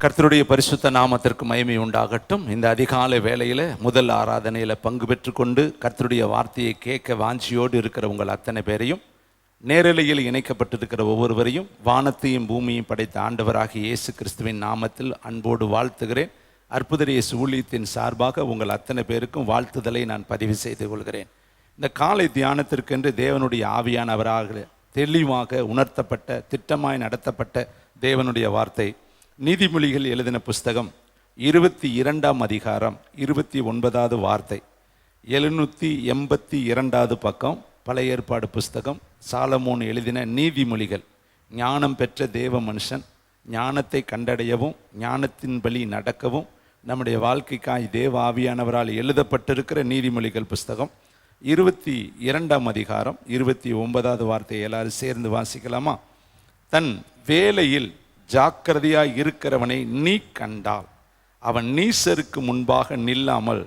கர்த்தருடைய பரிசுத்த நாமத்திற்கு மகிமை உண்டாகட்டும். இந்த அதிகாலை வேளையில் முதல் ஆராதனையில் பங்கு பெற்று கொண்டு கர்த்தருடைய வார்த்தையை கேட்க வாஞ்சியோடு இருக்கிற உங்கள் அத்தனை பேரையும், நேரலையில் இணைக்கப்பட்டிருக்கிற ஒவ்வொருவரையும் வானத்தையும் பூமியையும் படைத்த ஆண்டவராகிய இயேசு கிறிஸ்துவின் நாமத்தில் அன்போடு வாழ்த்துகிறேன். அற்புத இயேசு ஊழியத்தின் சார்பாக உங்கள் அத்தனை பேருக்கும் வாழ்த்துதலை நான் பதிவு செய்து கொள்கிறேன். இந்த காலை தியானத்திற்கென்று தேவனுடைய ஆவியானவராக தெளிவாக உணர்த்தப்பட்ட, திட்டமாய் நடத்தப்பட்ட தேவனுடைய வார்த்தை நீதிமொழிகள் எழுதின புஸ்தகம் 22ஆம் அதிகாரம் 29வது வார்த்தை, 782வது பக்கம், பழைய ஏற்பாடு புஸ்தகம், சாலமோன் எழுதின நீதிமொழிகள். ஞானம் பெற்ற தேவ மனுஷன் ஞானத்தை கண்டடையவும் ஞானத்தின்படி நடக்கவும் நம்முடைய வாழ்க்கைக்காய் தேவ ஆவியானவரால் எழுதப்பட்டிருக்கிற நீதிமொழிகள் புஸ்தகம் 22ஆம் அதிகாரம் 29வது வார்த்தையை எல்லாரும் சேர்ந்து வாசிக்கலாமா? தன் வேலையில் ஜாக்கிரதையாய் இருக்கிறவனை நீ கண்டால் அவன் நீசருக்கு முன்பாக நில்லாமல்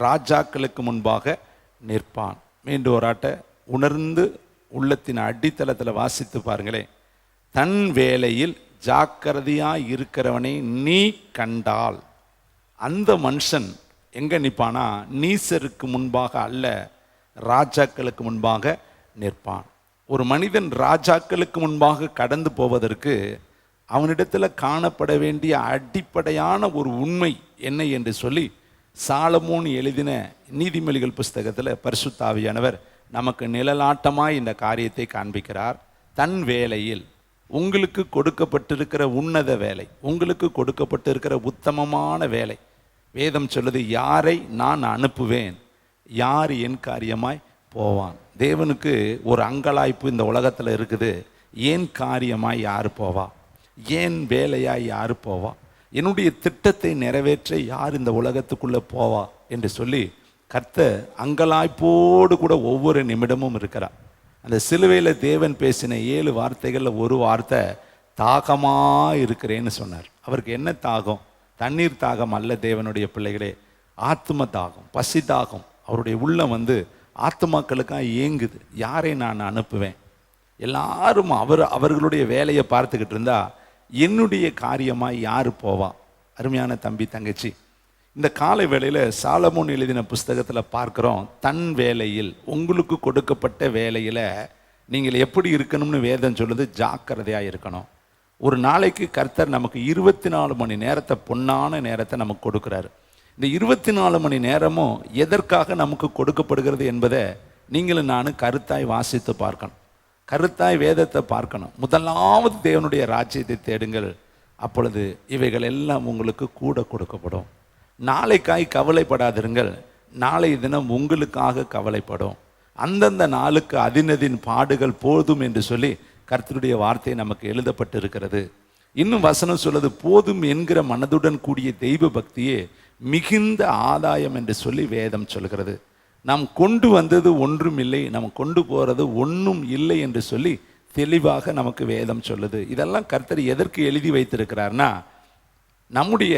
ராஜாக்களுக்கு முன்பாக நிற்பான். மீண்டும் ஒரு உணர்ந்து உள்ளத்தின் அடித்தளத்தில் வாசித்து பாருங்களேன். தன் வேலையில் ஜாக்கிரதையாய் இருக்கிறவனை நீ கண்டால் அந்த மனுஷன் எங்கே நிற்பானா? நீசருக்கு முன்பாக அல்ல, ராஜாக்களுக்கு முன்பாக நிற்பான். ஒரு மனிதன் ராஜாக்களுக்கு முன்பாக கடந்து போவதற்கு அவனிடத்தில் காணப்பட வேண்டிய அடிப்படையான ஒரு உண்மை என்ன என்று சொல்லி சாலமோன் எழுதின நீதிமொழிகள் புஸ்தகத்தில் பரிசுத்த ஆவியானவர் நமக்கு நிழலாட்டமாய் இந்த காரியத்தை காண்பிக்கிறார். தன் வேலையில் உங்களுக்கு கொடுக்கப்பட்டிருக்கிற உன்னத வேலை, உங்களுக்கு கொடுக்கப்பட்டிருக்கிற உத்தமமான வேலை, வேதம் சொல்லுது, யாரை நான் அனுப்புவேன், யார் என் காரியமாய் போவான். தேவனுக்கு ஒரு அங்கலாய்ப்பு இந்த உலகத்தில் இருக்குது. ஏன் காரியமாய் யார் போவா, ஏன் வேலையாய் யார் போவா, என்னுடைய திட்டத்தை நிறைவேற்ற யார் இந்த உலகத்துக்குள்ளே போவா என்று சொல்லி கர்த்தர் அங்கலாய்ப்போடு கூட ஒவ்வொரு நிமிடமும் இருக்கிறார். அந்த சிலுவையில் தேவன் பேசின 7 வார்த்தைகளில் ஒரு வார்த்தை தாகமாக இருக்கிறேன்னு சொன்னார். அவருக்கு என்ன தாகம்? தண்ணீர் தாகம் அல்ல தேவனுடைய பிள்ளைகளே, ஆத்ம தாகம், பசி தாகம். அவருடைய உள்ளம் ஆத்மாக்களுக்காக ஏங்குது. யாரை நான் அனுப்புவேன்? எல்லாரும் அவர்களுடைய வேலையை பார்த்துக்கிட்டு இருந்தா என்னுடைய காரியமாக யார் போவா? அருமையான தம்பி தங்கச்சி, இந்த காலை வேளையில் சாலமோன் எழுதின புஸ்தகத்தில் பார்க்குறோம், தன் வேலையில், உங்களுக்கு கொடுக்கப்பட்ட வேலையில் நீங்கள் எப்படி இருக்கணும்னு வேதம் சொல்லுது. ஜாக்கிரதையாக இருக்கணும். ஒரு நாளைக்கு கர்த்தர் நமக்கு 24 மணி நேரத்தை, பொன்னான நேரத்தை நமக்கு கொடுக்குறாரு. இந்த 24 மணி நேரமும் எதற்காக நமக்கு கொடுக்கப்படுகிறது என்பதை நீங்களும் நானும் கருத்தாய் வாசித்து பார்க்கணும், கருத்தாய் வேதத்தை பார்க்கணும். முதலாவது தேவனுடைய ராஜ்யத்தை தேடுங்கள், அப்பொழுது இவைகள் எல்லாம் உங்களுக்கு கூட கொடுக்கப்படும். நாளைக்காய் கவலைப்படாதிருங்கள், நாளை தினம் உங்களுக்காக கவலைப்படும். அந்தந்த நாளுக்கு அதினதின் பாடுகள் போதும் என்று சொல்லி கர்த்தருடைய வார்த்தை நமக்கு எழுதப்பட்டு இருக்கிறது. இன்னும் வசனம் சொல்லுது, போதும் என்கிற மனதுடன் கூடிய தெய்வ பக்தியே மிகுந்த ஆதாயம் என்று சொல்லி வேதம் சொல்கிறது. நாம் கொண்டு வந்தது ஒன்றும் இல்லை, நம்ம கொண்டு போகிறது ஒன்றும் இல்லை என்று சொல்லி தெளிவாக நமக்கு வேதம் சொல்லுது. இதெல்லாம் கர்த்தர் எதற்கு எழுதி வைத்திருக்கிறார்னா, நம்முடைய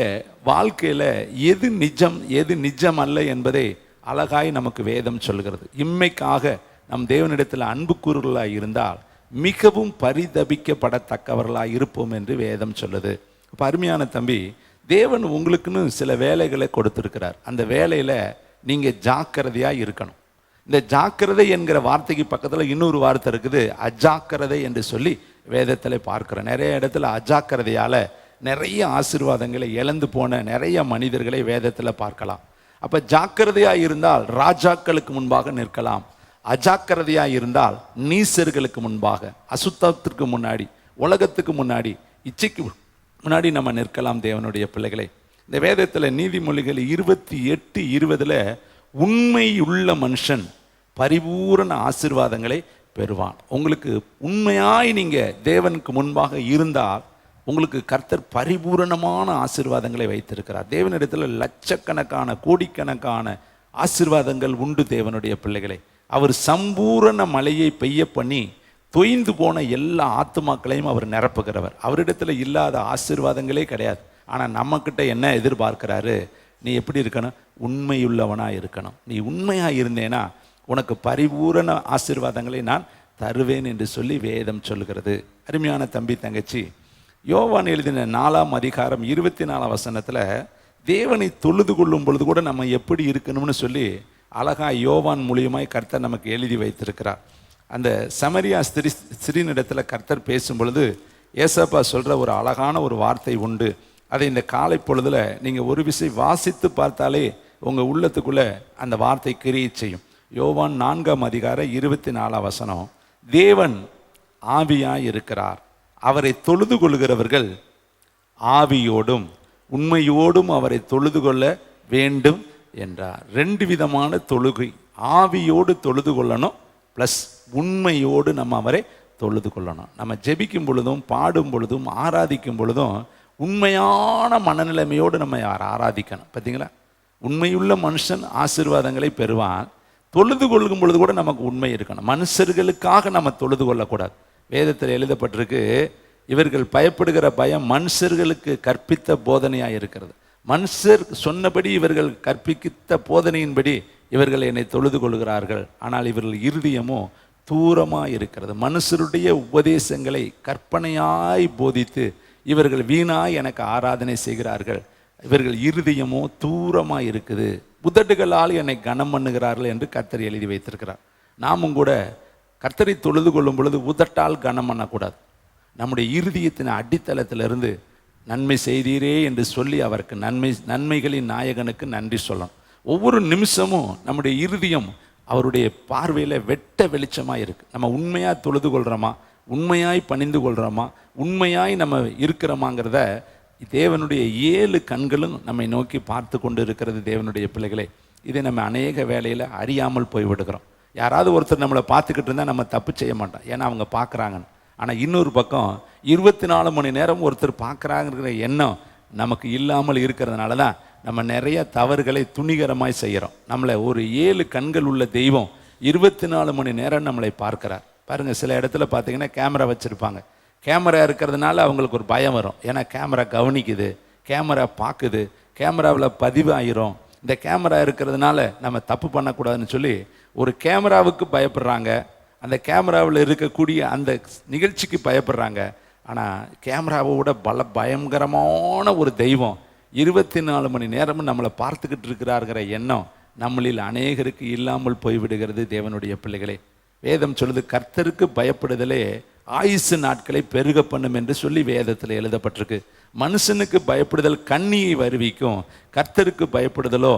வாழ்க்கையில் எது நிஜம் எது நிஜம் அல்ல என்பதை அழகாய் நமக்கு வேதம் சொல்கிறது. இம்மைக்காக நம் தேவனிடத்தில் அன்பு கூறுகளாக இருந்தால் மிகவும் பரிதபிக்கப்படத்தக்கவர்களாக இருப்போம் என்று வேதம் சொல்லுது. இப்போ அருமையான தம்பி, தேவன் உங்களுக்குன்னு சில வேலைகளை கொடுத்துருக்கிறார். அந்த வேலையில் நீங்கள் ஜாக்கிரதையாக இருக்கணும். இந்த ஜாக்கிரதை என்கிற வார்த்தைக்கு பக்கத்தில் இன்னொரு வார்த்தை இருக்குது, அஜாக்கிரதை என்று சொல்லி வேதத்தில் பார்க்குறோம். நிறைய இடத்துல அஜாக்கிரதையால் நிறைய ஆசீர்வாதங்களை இழந்து போன நிறைய மனிதர்களை வேதத்தில் பார்க்கலாம். அப்போ ஜாக்கிரதையாக இருந்தால் ராஜாக்களுக்கு முன்பாக நிற்கலாம், அஜாக்கிரதையாக இருந்தால் நீசர்களுக்கு முன்பாக, அசுத்தத்திற்கு முன்னாடி, உலகத்துக்கு முன்னாடி, இச்சைக்கு முன்னாடி நம்ம நிற்கலாம். தேவனுடைய பிள்ளைகளை, இந்த வேதத்தில் நீதிமொழிகள் 28:20 உண்மையுள்ள மனுஷன் பரிபூரண ஆசீர்வாதங்களை பெறுவான். உங்களுக்கு உண்மையாய் நீங்கள் தேவனுக்கு முன்பாக இருந்தால் உங்களுக்கு கர்த்தர் பரிபூரணமான ஆசீர்வாதங்களை வைத்திருக்கிறார். தேவனிடத்தில் லட்சக்கணக்கான கோடிக்கணக்கான ஆசீர்வாதங்கள் உண்டு. தேவனுடைய பிள்ளைகளை, அவர் சம்பூரண மழையை பெய்ய பண்ணி தொய்ந்து போன எல்லா ஆத்துமாக்களையும் அவர் நிரப்புகிறவர். அவரிடத்தில் இல்லாத ஆசீர்வாதங்களே கிடையாது. ஆனால் நம்மக்கிட்ட என்ன எதிர்பார்க்கிறாரு? நீ எப்படி இருக்கணும்? உண்மையுள்ளவனாக இருக்கணும். நீ உண்மையாக இருந்தேனா உனக்கு பரிபூரண ஆசீர்வாதங்களை நான் தருவேன் என்று சொல்லி வேதம் சொல்கிறது. அருமையான தம்பி தங்கச்சி, யோவான் எழுதின 4ஆம் அதிகாரம் 24ஆம் வசனத்தில் தேவனை தொழுது கொள்ளும் பொழுது கூட நம்ம எப்படி இருக்கணும்னு சொல்லி அழகா யோவான் மூலியமாய் கர்த்தர் நமக்கு எழுதி வைத்திருக்கிறார். அந்த சமரியா ஸ்திரீனிடத்தில் கர்த்தர் பேசும் பொழுது ஏசப்பா சொல்கிற ஒரு அழகான ஒரு வார்த்தை உண்டு. அதை இந்த காலை பொழுதுல நீங்கள் ஒரு விஷயம் வாசித்து பார்த்தாலே உங்கள் உள்ளத்துக்குள்ளே அந்த வார்த்தை கிரியை செய்யும். யோவான் 4ஆம் அதிகாரம் 24ஆம் வசனம், தேவன் ஆவியாய் இருக்கிறார், அவரை தொழுது கொள்கிறவர்கள் ஆவியோடும் உண்மையோடும் அவரை தொழுது கொள்ள வேண்டும் என்றார். 2 விதமான தொழுகை, ஆவியோடு தொழுது கொள்ளணும், ப்ளஸ் உண்மையோடு நம்ம அவரை தொழுது கொள்ளணும். நம்ம ஜெபிக்கும் பொழுதும் பாடும் பொழுதும் ஆராதிக்கும் பொழுதும் உண்மையான மனநிலைமையோடு நம்ம ஆராதிக்கணும். பார்த்தீங்களா, உண்மையுள்ள மனுஷன் ஆசீர்வாதங்களை பெறுவான். தொழுது கொள்ளும் பொழுது கூட நமக்கு உண்மை இருக்கணும். மனுஷர்களுக்காக நம்ம தொழுது கொள்ளக்கூடாது. வேதத்தில் எழுதப்பட்டிருக்கு, இவர்கள் பயப்படுகிற பயம் மனுஷர்களுக்கு கற்பித்த போதனையாக இருக்கிறது. மனுஷர் சொன்னபடி இவர்கள் கற்பித்த போதனையின்படி இவர்கள் என்னை தொழுது கொள்கிறார்கள், ஆனால் இவர்கள் இருதயமோ தூரமாக இருக்கிறது. மனுஷருடைய உபதேசங்களை கற்பனையாய் போதித்து இவர்கள் வீணாய் எனக்கு ஆராதனை செய்கிறார்கள், இவர்கள் இருதயமோ தூரமாக இருக்குது, உதடுகளால் என்னை கனம் பண்ணுகிறார்கள் என்று கர்த்தர் எழுதி வைத்திருக்கிறார். நாமும் கூட கர்த்தரை தொழுது கொள்ளும் பொழுது உதட்டால் கனம் பண்ணக்கூடாது. நம்முடைய இருதயத்தின் அடித்தளத்திலிருந்து நன்மை செய்தீரே என்று சொல்லி அவருக்கு நன்மைகளின் நாயகனுக்கு நன்றி சொல்லணும். ஒவ்வொரு நிமிஷமும் நம்முடைய இருதயம் அவருடைய பார்வையில் வெட்ட வெளிச்சமாக இருக்குது. நம்ம உண்மையாக தொழுது கொள்கிறோமா, உண்மையாய் பணிந்து கொள்கிறோமா, உண்மையாய் நம்ம இருக்கிறோமாங்கிறத தேவனுடைய 7 கண்களும் நம்மை நோக்கி பார்த்து கொண்டு இருக்கிறது. தேவனுடைய பிள்ளைகளே, இதை நம்ம அநேக வேளையில் அறியாமல் போய்விடுகிறோம். யாராவது ஒருத்தர் நம்மளை பார்த்துக்கிட்டு இருந்தால் நம்ம தப்பு செய்ய மாட்டோம், ஏன்னா அவங்க பார்க்குறாங்கன்னு. ஆனால் இன்னொரு பக்கம் 24 மணி நேரம் ஒருத்தர் பார்க்குறாங்கிற எண்ணம் நமக்கு இல்லாமல் இருக்கிறதுனால தான் நம்ம நிறைய தவறுகளை துணிகரமாய் செய்கிறோம். நம்மளை ஒரு 7 கண்கள் உள்ள தெய்வம் 24 மணி நேரம் நம்மளை பார்க்கிறார். பாருங்கள், சில இடத்துல பார்த்தீங்கன்னா கேமரா வச்சுருப்பாங்க. கேமரா இருக்கிறதுனால அவங்களுக்கு ஒரு பயம் வரும், ஏன்னா கேமரா கவனிக்குது, கேமரா பார்க்குது, கேமராவில் பதிவு ஆயிரும். இந்த கேமரா இருக்கிறதுனால நம்ம தப்பு பண்ணக்கூடாதுன்னு சொல்லி ஒரு கேமராவுக்கு பயப்படுறாங்க, அந்த கேமராவில் இருக்கக்கூடிய அந்த நிகழ்ச்சிக்கு பயப்படுறாங்க. ஆனால் கேமராவோட பயங்கரமான ஒரு தெய்வம் 24 மணி நேரமும் நம்மளை பார்த்துக்கிட்டு இருக்கிறாருங்கிற எண்ணம் நம்மளில் அநேகருக்கு இல்லாமல் போய்விடுகிறது. தேவனுடைய பிள்ளைகளே, வேதம் சொல்லுது, கர்த்தருக்கு பயப்படுதலே ஆயுசு நாட்களை பெருக பண்ணும் என்று சொல்லி வேதத்தில் எழுதப்பட்டிருக்கு. மனுஷனுக்கு பயப்படுதல் கண்ணியை வருவிக்கும், கர்த்தருக்கு பயப்படுதலோ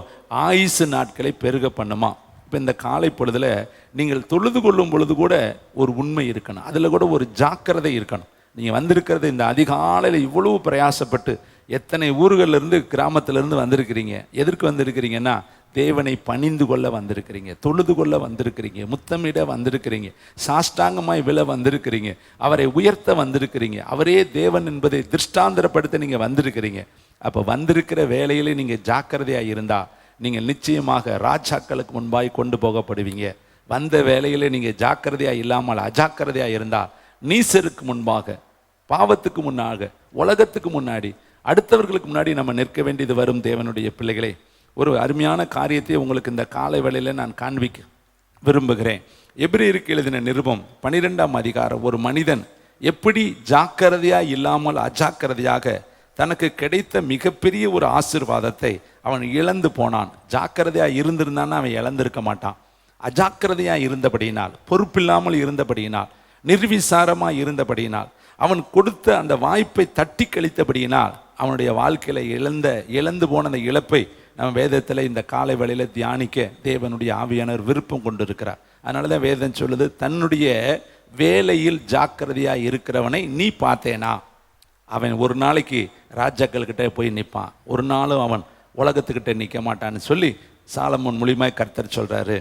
ஆயுசு நாட்களை பெருக பண்ணுமா. இப்போ இந்த காலை பொழுதில் நீங்கள் தொழுது கொள்ளும் பொழுது கூட ஒரு உண்மை இருக்கணும், அதில் கூட ஒரு ஜாக்கிரதை இருக்கணும். நீங்கள் வந்திருக்கிறது இந்த அதிகாலையில் இவ்வளவு பிரயாசப்பட்டு எத்தனை ஊர்களிலிருந்து கிராமத்திலேருந்து வந்திருக்கிறீங்க. எதற்கு வந்திருக்கிறீங்கன்னா, தேவனை பணிந்து கொள்ள வந்திருக்கிறீங்க, தொழுது கொள்ள வந்திருக்கிறீங்க, முத்தமிட வந்திருக்கிறீங்க, சாஷ்டாங்கமாய் விழ வந்திருக்கிறீங்க, அவரை உயர்த்த வந்திருக்கிறீங்க, அவரே தேவன் என்பதை திருஷ்டாந்தரப்படுத்த நீங்கள் வந்திருக்கிறீங்க. அப்போ வந்திருக்கிற வேலையிலே நீங்கள் ஜாக்கிரதையாக இருந்தால் நீங்கள் நிச்சயமாக ராஜாக்களுக்கு முன்பாய் கொண்டு போகப்படுவீங்க. வந்த வேலையிலே நீங்கள் ஜாக்கிரதையாக இல்லாமல் அஜாக்கிரதையாக இருந்தால் நீசருக்கு முன்பாக, பாவத்துக்கு முன்னாக, உலகத்துக்கு முன்னாடி, அடுத்தவர்களுக்கு முன்னாடி நம்ம நிற்க வேண்டியது வரும். தேவனுடைய பிள்ளைகளே, ஒரு அருமையான காரியத்தை உங்களுக்கு இந்த காலை வேளையில் நான் காண்பிக்க விரும்புகிறேன். எபிரேயருக்கு எழுதின நிருபம் 12ஆம் அதிகாரம், ஒரு மனிதன் எப்படி ஜாக்கிரதையாக இல்லாமல் அஜாக்கிரதையாக தனக்கு கிடைத்த மிகப்பெரிய ஒரு ஆசீர்வாதத்தை அவன் இழந்து போனான். ஜாக்கிரதையாக இருந்திருந்தான்னு அவன் இழந்திருக்க மாட்டான். அஜாக்கிரதையாக இருந்தபடியினால், பொறுப்பில்லாமல் இருந்தபடியினால், நிர்விசாரமாக இருந்தபடியினால், அவன் கொடுத்த அந்த வாய்ப்பை தட்டி கழித்தபடியினால் அவனுடைய வாழ்க்கையில் இழந்து போன அந்த இழப்பை நம்ம வேதத்தில் இந்த காலை வேளையில் தியானிக்க தேவனுடைய ஆவியானவர் விருப்பம் கொண்டு இருக்கிறார். அதனால தான் வேதம் சொல்லுது, தன்னுடைய வேலையில் ஜாக்கிரதையாக இருக்கிறவனை நீ பார்த்தேனா, அவன் ஒரு நாளைக்கு ராஜாக்கள்கிட்ட போய் நிற்பான், ஒரு நாளும் அவன் உலகத்துக்கிட்ட நிற்க மாட்டான்னு சொல்லி சாலமோன் மூலியமாய் கர்த்தர் சொல்கிறாரு.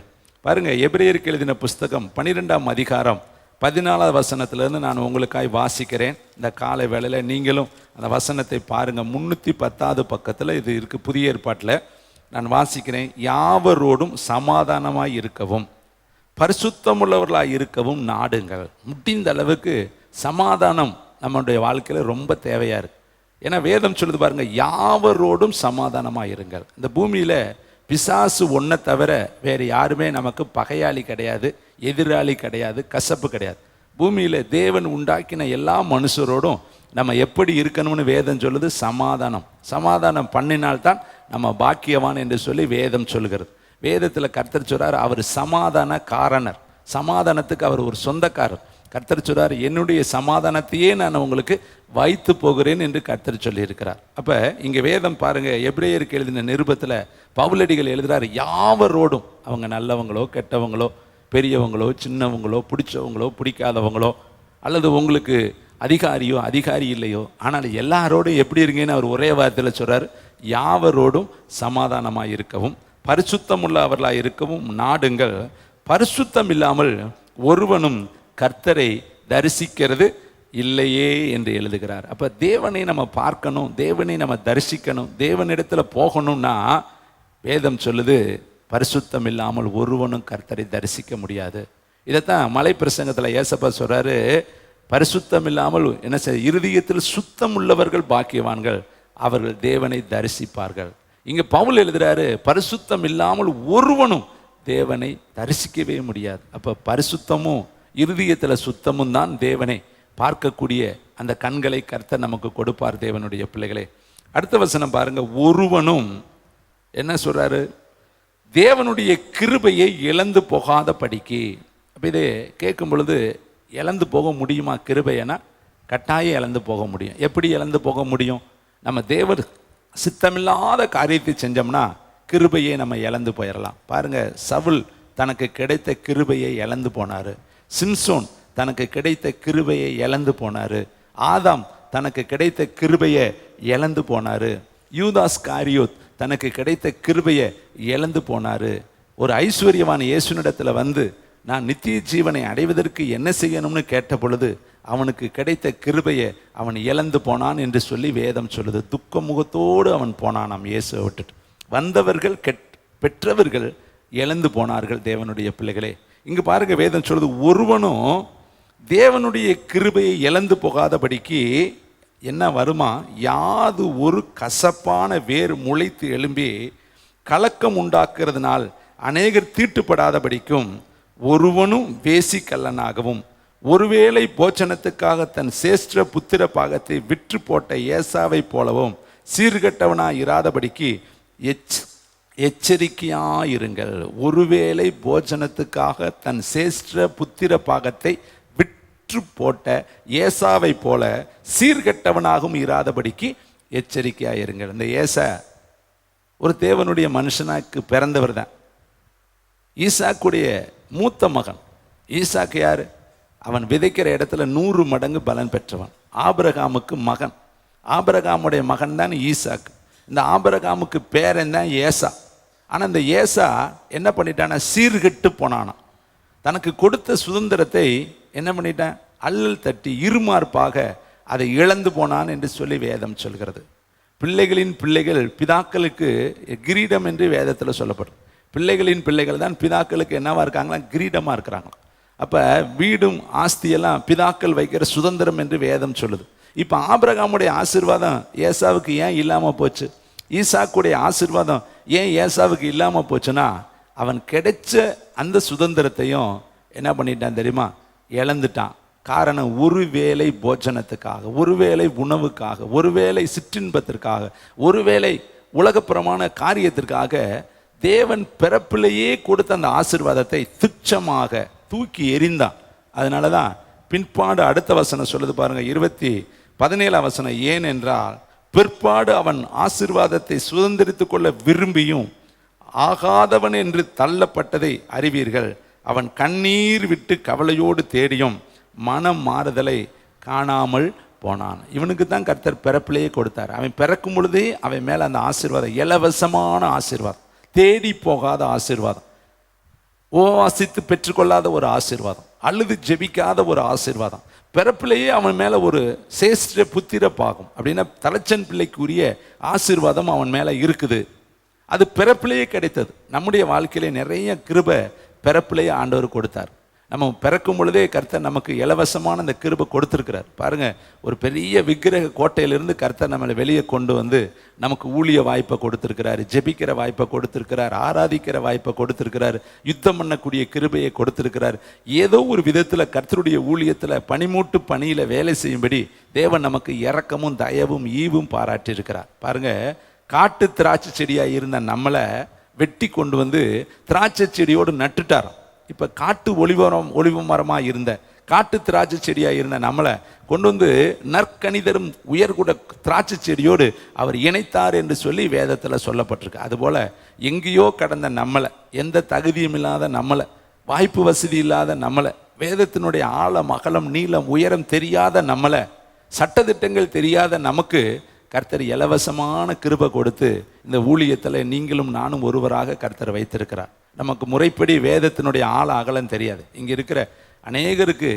பாருங்கள், எபிரேயருக்கு எழுதின புஸ்தகம் 12ஆம் அதிகாரம் 14ஆவது வசனத்திலேருந்து நான் உங்களுக்காய் வாசிக்கிறேன். இந்த காலை வேளையில் நீங்களும் அந்த வசனத்தை பாருங்கள். 310ஆவது பக்கத்தில் இது இருக்குது, புதிய ஏற்பாட்டில். நான் வாசிக்கிறேன். யாவரோடும் சமாதானமாய் இருக்கவும் பரிசுத்தமுள்ளவர்களாக இருக்கவும் நாடுங்கள். முடிந்த அளவுக்கு சமாதானம் நம்மளுடைய வாழ்க்கையில் ரொம்ப தேவையாக இருக்குது. ஏன்னா வேதம் சொல்லுது பாருங்கள், யாவரோடும் சமாதானமாக இருங்கள். இந்த பூமியில் பிசாசு ஒன்றை தவிர வேறு யாருமே நமக்கு பகையாளி கிடையாது, எதிராளி கிடையாது, கசப்பு கிடையாது. பூமியில் தேவன் உண்டாக்கின எல்லா மனுஷரோடும் நம்ம எப்படி இருக்கணும்னு வேதம் சொல்லுது. சமாதானம் பண்ணினால்தான் நம்ம பாக்கியவான் என்று சொல்லி வேதம் சொல்லுகிறது. வேதத்தில் கர்த்தர் சொல்றார், அவர் சமாதான காரணர், சமாதானத்துக்கு அவர் ஒரு சொந்தக்காரர். கர்த்தர் சொல்றார், என்னுடைய சமாதானத்தையே நான் உங்களுக்கு வைத்து போகிறேன் என்று கர்த்தர் சொல்லியிருக்கிறார். அப்போ இங்கே வேதம் பாருங்க, எபிரேயருக்கு எழுதின நிருபத்தில் பவுலடிகள் எழுதுறார், யாவரோடும், அவங்க நல்லவங்களோ கெட்டவங்களோ பெரியவங்களோ சின்னவங்களோ பிடிச்சவங்களோ பிடிக்காதவங்களோ அல்லது உங்களுக்கு அதிகாரி இல்லையோ, ஆனால் எல்லாரோடும் எப்படி இருங்கன்னு அவர் ஒரே வார்த்தையில் சொல்றார், யாவரோடும் சமாதானமாக இருக்கவும் பரிசுத்தம் உள்ளவர்களாக இருக்கவும் நாடுங்கள். பரிசுத்தம் இல்லாமல் ஒருவனும் கர்த்தரை தரிசிக்கிறது இல்லையே என்று எழுதுகிறார். அப்போ தேவனை நம்ம பார்க்கணும், தேவனை நம்ம தரிசிக்கணும், தேவனிடத்தில் போகணும்னா வேதம் சொல்லுது, பரிசுத்தம் இல்லாமல் ஒருவனும் கர்த்தரை தரிசிக்க முடியாது. இதைத்தான் மலை பிரசங்கத்தில் ஏசப்பா சொல்றாரு, பரிசுத்தம் இல்லாமல் என்ன செய்ய, இருதயத்தில் சுத்தம் உள்ளவர்கள் பாக்கியவான்கள், அவர்கள் தேவனை தரிசிப்பார்கள். இங்க பவுல் எழுதுறாரு, பரிசுத்தம் இல்லாமல் ஒருவனும் தேவனை தரிசிக்கவே முடியாது. அப்ப பரிசுத்தமும் இருதயத்தில் சுத்தமும் தான் தேவனை பார்க்கக்கூடிய அந்த கண்களை கர்த்தர் நமக்கு கொடுப்பார், தேவனுடைய பிள்ளைகளே. அடுத்த வசனம் பாருங்க, ஒருவனும் என்ன சொல்றாரு, தேவனுடைய கிருபையை இழந்து போகாத படிக்கு. அப்ப இதை கேட்கும் பொழுது, இழந்து போக முடியுமா கிருபையனா? கட்டாயம் இழந்து போக முடியும். எப்படி இழந்து போக முடியும்? நம்ம தேவர் சித்தமில்லாத காரியத்தை செஞ்சோம்னா கிருபையை நம்ம இழந்து போயிடலாம். பாருங்க, சவுல் தனக்கு கிடைத்த கிருபையை இழந்து போனாரு, சிம்சோன் தனக்கு கிடைத்த கிருபையை இழந்து போனாரு, ஆதாம் தனக்கு கிடைத்த கிருபையை இழந்து போனாரு, யூதாஸ் காரியோத் தனக்கு கிடைத்த கிருபையை இழந்து போனாரு. ஒரு ஐஸ்வர்யவான் இயேசுனிடத்தில் வந்து நான் நித்திய ஜீவனை அடைவதற்கு என்ன செய்யணும்னு கேட்ட பொழுது அவனுக்கு கிடைத்த கிருபையை அவன் இழந்து போனான் என்று சொல்லி வேதம் சொல்லுது. துக்க முகத்தோடு அவன் போனானாம் இயேசுவை விட்டுட்டு. வந்தவர்கள் பெற்றவர்கள் இழந்து போனார்கள், தேவனுடைய பிள்ளைகளே. இங்கு பாருங்க, வேதம் சொல்லுது, ஒருவனும் தேவனுடைய கிருபையை இழந்து போகாதபடிக்கு என்ன வருமா, யாது ஒரு கசப்பான வேர் முளைத்து எழும்பி கலக்கம் உண்டாக்குறதுனால் அநேகர் தீட்டுப்படாதபடிக்கும் ஒருவனும் வேசி கல்லனாகவும் ஒருவேளை போச்சனத்துக்காக தன் சேஷ்ட புத்திர பாகத்தை விற்று போட்ட ஏசாவை போலவும் சீர்கட்டவனாய் இராதபடிக்கு எச்சரிக்கையாயிருங்கள். ஒருவேளை போஜனத்துக்காக தன் சேஷ்ட புத்திர பாகத்தை விற்று போட்ட ஏசாவை போல சீர்கட்டவனாகவும் இராதபடிக்கு எச்சரிக்கையாயிருங்கள். இந்த ஏசா ஒரு தேவனுடைய மனுஷனாக்கு பிறந்தவர் தான். ஈசாக்குடைய மூத்த மகன். ஈசாக்கு யாரு? அவன் விதைக்கிற இடத்துல 100 மடங்கு பலன் பெற்றவன். ஆபிரகாமுக்கு மகன். ஆபிரகாமுடைய மகன் தான் ஈசாக்கு. இந்த ஆபிரகாமுக்கு பேரன் தான் ஏசா. ஆனால் இந்த ஏசா என்ன பண்ணிட்டானா, சீர்கெட்டு போனானா. தனக்கு கொடுத்த சுதந்திரத்தை என்ன பண்ணிட்டான், அல்லல் தட்டி இருமார்ப்பாக அதை இழந்து போனான் என்று சொல்லி வேதம் சொல்கிறது. பிள்ளைகளின் பிள்ளைகள் பிதாக்களுக்கு கிரீடம் என்று வேதத்தில் சொல்லப்படும். பிள்ளைகளின் பிள்ளைகள் தான் பிதாக்களுக்கு என்னவா இருக்காங்களா, கிரீடமாக இருக்கிறாங்களாம். அப்போ வீடும் ஆஸ்தியெல்லாம் பிதாக்கள் வைக்கிற சுதந்திரம் என்று வேதம் சொல்லுது. இப்போ ஆபிரகாமுடைய ஆசீர்வாதம் ஏசாவுக்கு ஏன் இல்லாமல் போச்சு? ஈசாக்குடைய ஆசீர்வாதம் ஏன் ஏசாவுக்கு இல்லாமல் போச்சுன்னா, அவன் கிடைச்ச அந்த சுதந்திரத்தையும் என்ன பண்ணிட்டான் தெரியுமா, இழந்துட்டான். காரணம், ஒருவேளை போஜனத்துக்காக, ஒருவேளை உணவுக்காக, ஒருவேளை சிற்றின்பத்திற்காக, ஒருவேளை உலகப்புறமான காரியத்திற்காக தேவன் பிறப்பிலேயே கொடுத்த அந்த ஆசீர்வாதத்தை துச்சமாக தூக்கி எறிந்தான். அதனால தான் பின்பாடு அடுத்த வசனம் சொல்லுது பாருங்க, 17 வசனம், ஏனென்றால் பிற்பாடு அவன் ஆசீர்வாதத்தை சுதந்திரித்து கொள்ள விரும்பியும் ஆகாதவன் என்று தள்ளப்பட்டதை அறிவீர்கள். அவன் கண்ணீர் விட்டு கவலையோடு தேடியும் மனம் மாறுதலை காணாமல் போனான். இவனுக்கு தான் கர்த்தர் பிறப்பிலேயே கொடுத்தார். அவன் பிறக்கும் பொழுதே அவன் மேலே அந்த ஆசீர்வாதம், இலவசமான ஆசீர்வாதம், தேடி போகாத ஆசீர்வாதம், ஓவாசித்து பெற்றுக்கொள்ளாத ஒரு ஆசீர்வாதம், அழுது ஜெபிக்காத ஒரு ஆசீர்வாதம். பிறப்பிலேயே அவன் மேலே ஒரு சேஷ்ட புத்திர பாகம் அப்படின்னா தலைச்சன் பிள்ளைக்குரிய ஆசீர்வாதம் அவன் மேலே இருக்குது. அது பிறப்பிலேயே கிடைத்தது. நம்முடைய வாழ்க்கையிலே நிறைய கிருபை பிறப்பிலேயே ஆண்டவர் கொடுத்தார். நம்ம பிறக்கும் பொழுதே கர்த்தர் நமக்கு இலவசமான அந்த கிருபை கொடுத்துருக்கிறார். பாருங்க, ஒரு பெரிய விக்கிரக கோட்டையிலிருந்து கர்த்தர் நம்மளை வெளியே கொண்டு வந்து நமக்கு ஊழிய வாய்ப்பை கொடுத்துருக்கிறார், ஜெபிக்கிற வாய்ப்பை கொடுத்துருக்கிறார், ஆராதிக்கிற வாய்ப்பை கொடுத்துருக்கிறார், யுத்தம் பண்ணக்கூடிய கிருபையை கொடுத்துருக்கிறார். ஏதோ ஒரு விதத்தில் கர்த்தருடைய ஊழியத்தில் பனிமூட்டு பணியில் வேலை செய்யும்படி தேவன் நமக்கு இரக்கமும் தயவும் ஈவும் பாராட்டியிருக்கிறார். பாருங்க, காட்டு திராட்சை செடியாக இருந்த நம்மளை வெட்டி கொண்டு வந்து திராட்சை செடியோடு நட்டுட்டாராம். இப்போ காட்டு ஒளிவ மரமாக இருந்த காட்டு திராட்சை செடியாக இருந்த நம்மளை கொண்டு வந்து நற்கனிதரும் உயர்குட திராட்சை செடியோடு அவர் இணைத்தார் என்று சொல்லி வேதத்தில் சொல்லப்பட்டிருக்கு. அதுபோல் எங்கேயோ கடந்த நம்மளை, எந்த தகுதியும் இல்லாத நம்மளை, வாய்ப்பு வசதி இல்லாத நம்மளை, வேதத்தினுடைய ஆழம் அகலம் நீளம் உயரம் தெரியாத நம்மளை, சட்டதிட்டங்கள் தெரியாத நமக்கு கர்த்தர் இலவசமான கிருபை கொடுத்து இந்த ஊழியத்தில் நீங்களும் நானும் ஒருவராக கர்த்தர் வைத்திருக்கிறார். நமக்கு முறைப்படி வேதத்தினுடைய ஆழ அகலம் தெரியாது. இங்கே இருக்கிற அநேகருக்கு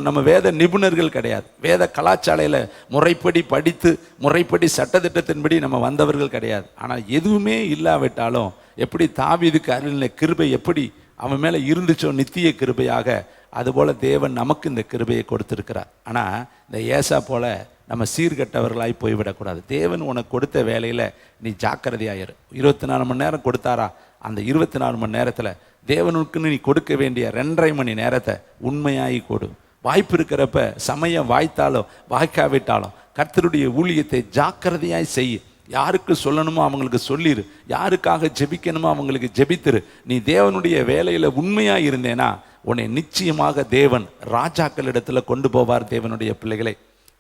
நம்ம வேத நிபுணர்கள் கிடையாது. வேத கலாச்சாலையில் முறைப்படி படித்து முறைப்படி சட்டத்திட்டத்தின்படி நம்ம வந்தவர்கள் கிடையாது. ஆனால் எதுவுமே இல்லாவிட்டாலும் எப்படி தாவீதுக்கு அருளின கிருபை எப்படி அவன் மேலே இருந்துச்சோ நித்திய கிருபையாக, அதுபோல் தேவன் நமக்கு இந்த கிருபையை கொடுத்துருக்கிறார். ஆனால் இந்த ஏசா போல நம்ம சீர்கட்டவர்களாய் போய்விடக்கூடாது. தேவன் உனக்கு கொடுத்த வேலையில் நீ ஜாக்கிரதையாயிரு. 24 மணி நேரம் கொடுத்தாரா, அந்த 24 மணி நேரத்தில் தேவனுக்குன்னு நீ கொடுக்க வேண்டிய 2.5 மணி நேரத்தை உண்மையாகி கொடு. வாய்ப்பு இருக்கிறப்ப சமயம் வாய்த்தாலும் வாய்க்காவிட்டாலும் கர்த்தருடைய ஊழியத்தை ஜாக்கிரதையாய் செய். யாருக்கு சொல்லணுமோ அவங்களுக்கு சொல்லிடு, யாருக்காக ஜெபிக்கணுமோ அவங்களுக்கு ஜெபித்திரு. நீ தேவனுடைய வேலையில் உண்மையாக இருந்தேனா உன்னை நிச்சயமாக தேவன் ராஜாக்களிடத்தில் கொண்டு போவார். தேவனுடைய பிள்ளைகளை,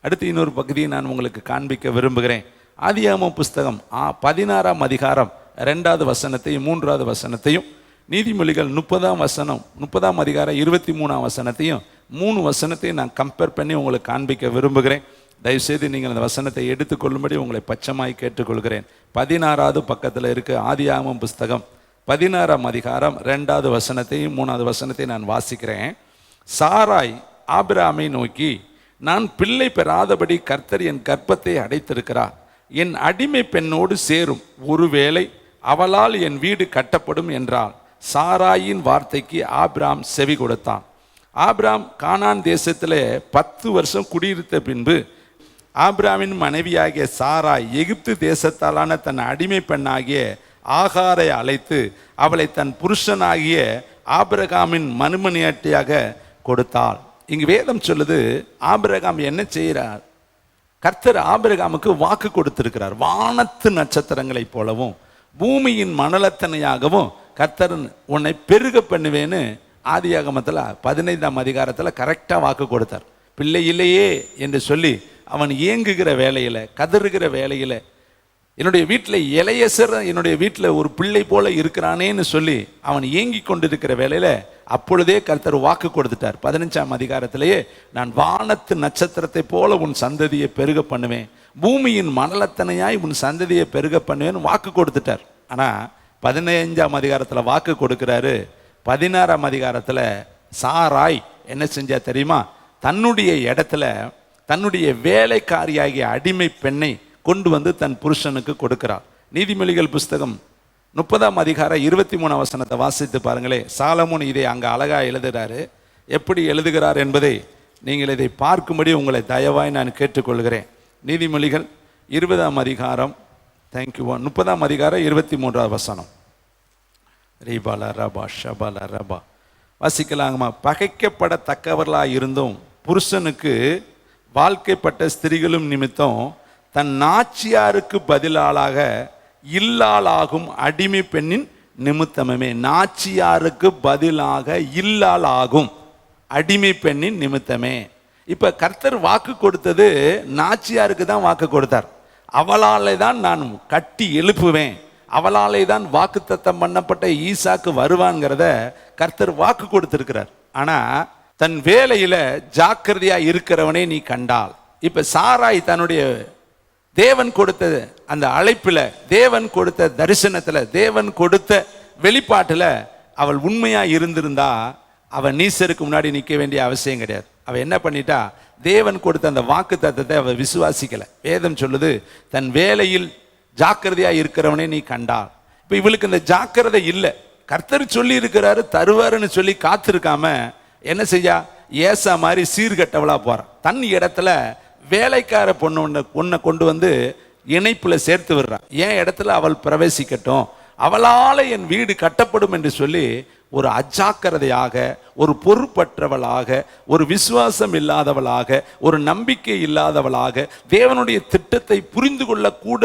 அடுத்து இன்னொரு பகுதியை நான் உங்களுக்கு காண்பிக்க விரும்புகிறேன். ஆதியாகமம் புஸ்தகம் 16ஆம் அதிகாரம் 2வது வசனத்தையும் 3வது வசனத்தையும், நீதிமொழிகள் 30ஆம் அதிகாரம் 23ஆம் வசனத்தையும் 3 வசனத்தையும் நான் கம்பேர் பண்ணி உங்களுக்கு காண்பிக்க விரும்புகிறேன். தயவுசெய்து நீங்கள் அந்த வசனத்தை எடுத்துக்கொள்ளும்படி உங்களை பட்சமாய் கேட்டுக்கொள்கிறேன். 16வது பக்கத்தில் இருக்க ஆதியாகமம் புஸ்தகம் 16ஆம் அதிகாரம் 2வது வசனத்தையும் 3வது வசனத்தையும் நான் வாசிக்கிறேன். சாராய் ஆபிரகாமை நோக்கி, நான் பிள்ளை பெறாதபடி கர்த்தர் என் கர்ப்பத்தை அடைத்திருக்கிறார், என் அடிமை பெண்ணோடு சேரும், ஒருவேளை அவளால் என் வீடு கட்டப்படும் என்றாள். சாராயின் வார்த்தைக்கு ஆபிராம் செவி கொடுத்தான். ஆபிராம் கானான் தேசத்தில் 10 வருஷம் குடியிருத்த பின்பு ஆபிராமின் மனைவியாகிய சாராய் எகிப்து தேசத்தாலான தன் அடிமை பெண்ணாகிய ஆகாரை அழைத்து அவளை தன் புருஷனாகிய ஆபிரகாமின் மனுமணியாட்டியாக கொடுத்தாள். இங்கு வேதம் சொல்லுது, ஆபிரகாம் என்ன செய்கிறார்? கர்த்தர் ஆபிரகாமுக்கு வாக்கு கொடுத்திருக்கிறார். வானத்து நட்சத்திரங்களைப் போலவும் பூமியின் மணலத்தனையாகவும் கர்த்தர் உன்னை பெருக பண்ணுவேன்னு ஆதியாகமத்தில் 15ஆம் அதிகாரத்தில் கரெக்டாக வாக்கு கொடுத்தார். பிள்ளை இல்லையே என்று சொல்லி அவன் ஏங்குகிற வேலையில், கதறுகிற வேலையில், என்னுடைய வீட்டில் இளையசர் என்னுடைய வீட்டில் ஒரு பிள்ளை போல இருக்கிறானேன்னு சொல்லி அவன் ஏங்கி கொண்டிருக்கிற வேலையில் அப்பொழுதே கர்த்தர் வாக்கு கொடுத்துட்டார். 15ஆம் அதிகாரத்திலேயே, நான் வானத்து நட்சத்திரத்தை போல உன் சந்ததியை பெருக பண்ணுவேன், பூமியின் மணலத்தனையாய் உன் சந்ததியை பெருக பண்ணுவேன்னு வாக்கு கொடுத்துட்டார். ஆனால் 15ஆம் அதிகாரத்தில் வாக்கு கொடுக்கிறாரு. 16ஆம் அதிகாரத்தில் சாராய் என்ன செஞ்சா தெரியுமா? தன்னுடைய இடத்துல தன்னுடைய வேலைக்காரியாகிய அடிமை பெண்ணை கொண்டு வந்து தன் புருஷனுக்கு கொடுக்கிறார். நீதிமொழிகள் புஸ்தகம் 30ஆம் அதிகாரம் 23ஆம் வசனத்தை வாசித்து பாருங்களே. சாலமோன் இதை அங்கே அழகாக எழுதுகிறாரு. எப்படி எழுதுகிறார் என்பதை நீங்கள் இதை பார்க்கும்படி உங்களை தயவாய் நான் கேட்டுக்கொள்கிறேன். நீதிமொழிகள் 20ஆம் அதிகாரம் 30ஆம் அதிகாரம் 23ஆம் வசனம். ரீபால ரபா ஷபால ரபா வாசிக்கலாங்கம்மா. பகைக்கப்படத்தக்கவர்களாக இருந்தும் புருஷனுக்கு வாழ்க்கைப்பட்ட ஸ்திரீகளும் நிமித்தம் தன் நாச்சியாருக்கு பதிலாளாக இல்லாளாகும் அடிமை பெண்ணின் நிமித்தமே. நாச்சியாருக்கு பதிலாக இல்லாளாகும் அடிமை பெண்ணின் நிமித்தமே. இப்ப கர்த்தர் வாக்கு கொடுத்தது நாச்சியாருக்கு தான் வாக்கு கொடுத்தார். அவளாலே தான் நான் கட்டி எழுப்புவேன், அவளாலே தான் வாக்குத்தத்தம் பண்ணப்பட்ட ஈசாக்கு வருவான்கிறத கர்த்தர் வாக்கு கொடுத்திருக்கிறார். ஆனா தன் வேலையில ஜாக்கிரதையா இருக்கிறவனே நீ கண்டால். இப்ப சாராய் தன்னுடைய தேவன் கொடுத்த அந்த அழைப்புல, தேவன் கொடுத்த தரிசனத்துல, தேவன் கொடுத்த வெளிப்பாட்டுல அவள் உண்மையா இருந்திருந்தா அவள் நீசருக்கு முன்னாடி நிற்க வேண்டிய அவசியம் கிடையாது. அவள் என்ன பண்ணிட்டா, தேவன் கொடுத்த அந்த வாக்கு தத்தத்தை அவள் விசுவாசிக்கல. வேதம் சொல்லுது, தன் வேலையில் ஜாக்கிரதையா இருக்கிறவனே நீ கண்டாள். இப்ப இவளுக்கு இந்த ஜாக்கிரதை இல்லை. கர்த்தர் சொல்லி இருக்கிறாரு தருவாருன்னு சொல்லி காத்திருக்காம என்ன செய்யா, ஏசா மாதிரி சீர்கட்டவளா போறான். தன் இடத்துல வேலைக்கார பொண்ணை கொண்டு வந்து இணைப்புல சேர்த்து விடுறான். என் இடத்துல அவள் பிரவேசிக்கட்டும், அவளால என் வீடு கட்டப்படும் என்று சொல்லி ஒரு அஜாக்கிரதையாக, ஒரு பொறுப்பற்றவளாக, ஒரு விசுவாசம் இல்லாதவளாக, ஒரு நம்பிக்கை இல்லாதவளாக, தேவனுடைய திட்டத்தை புரிந்து கொள்ளக்கூட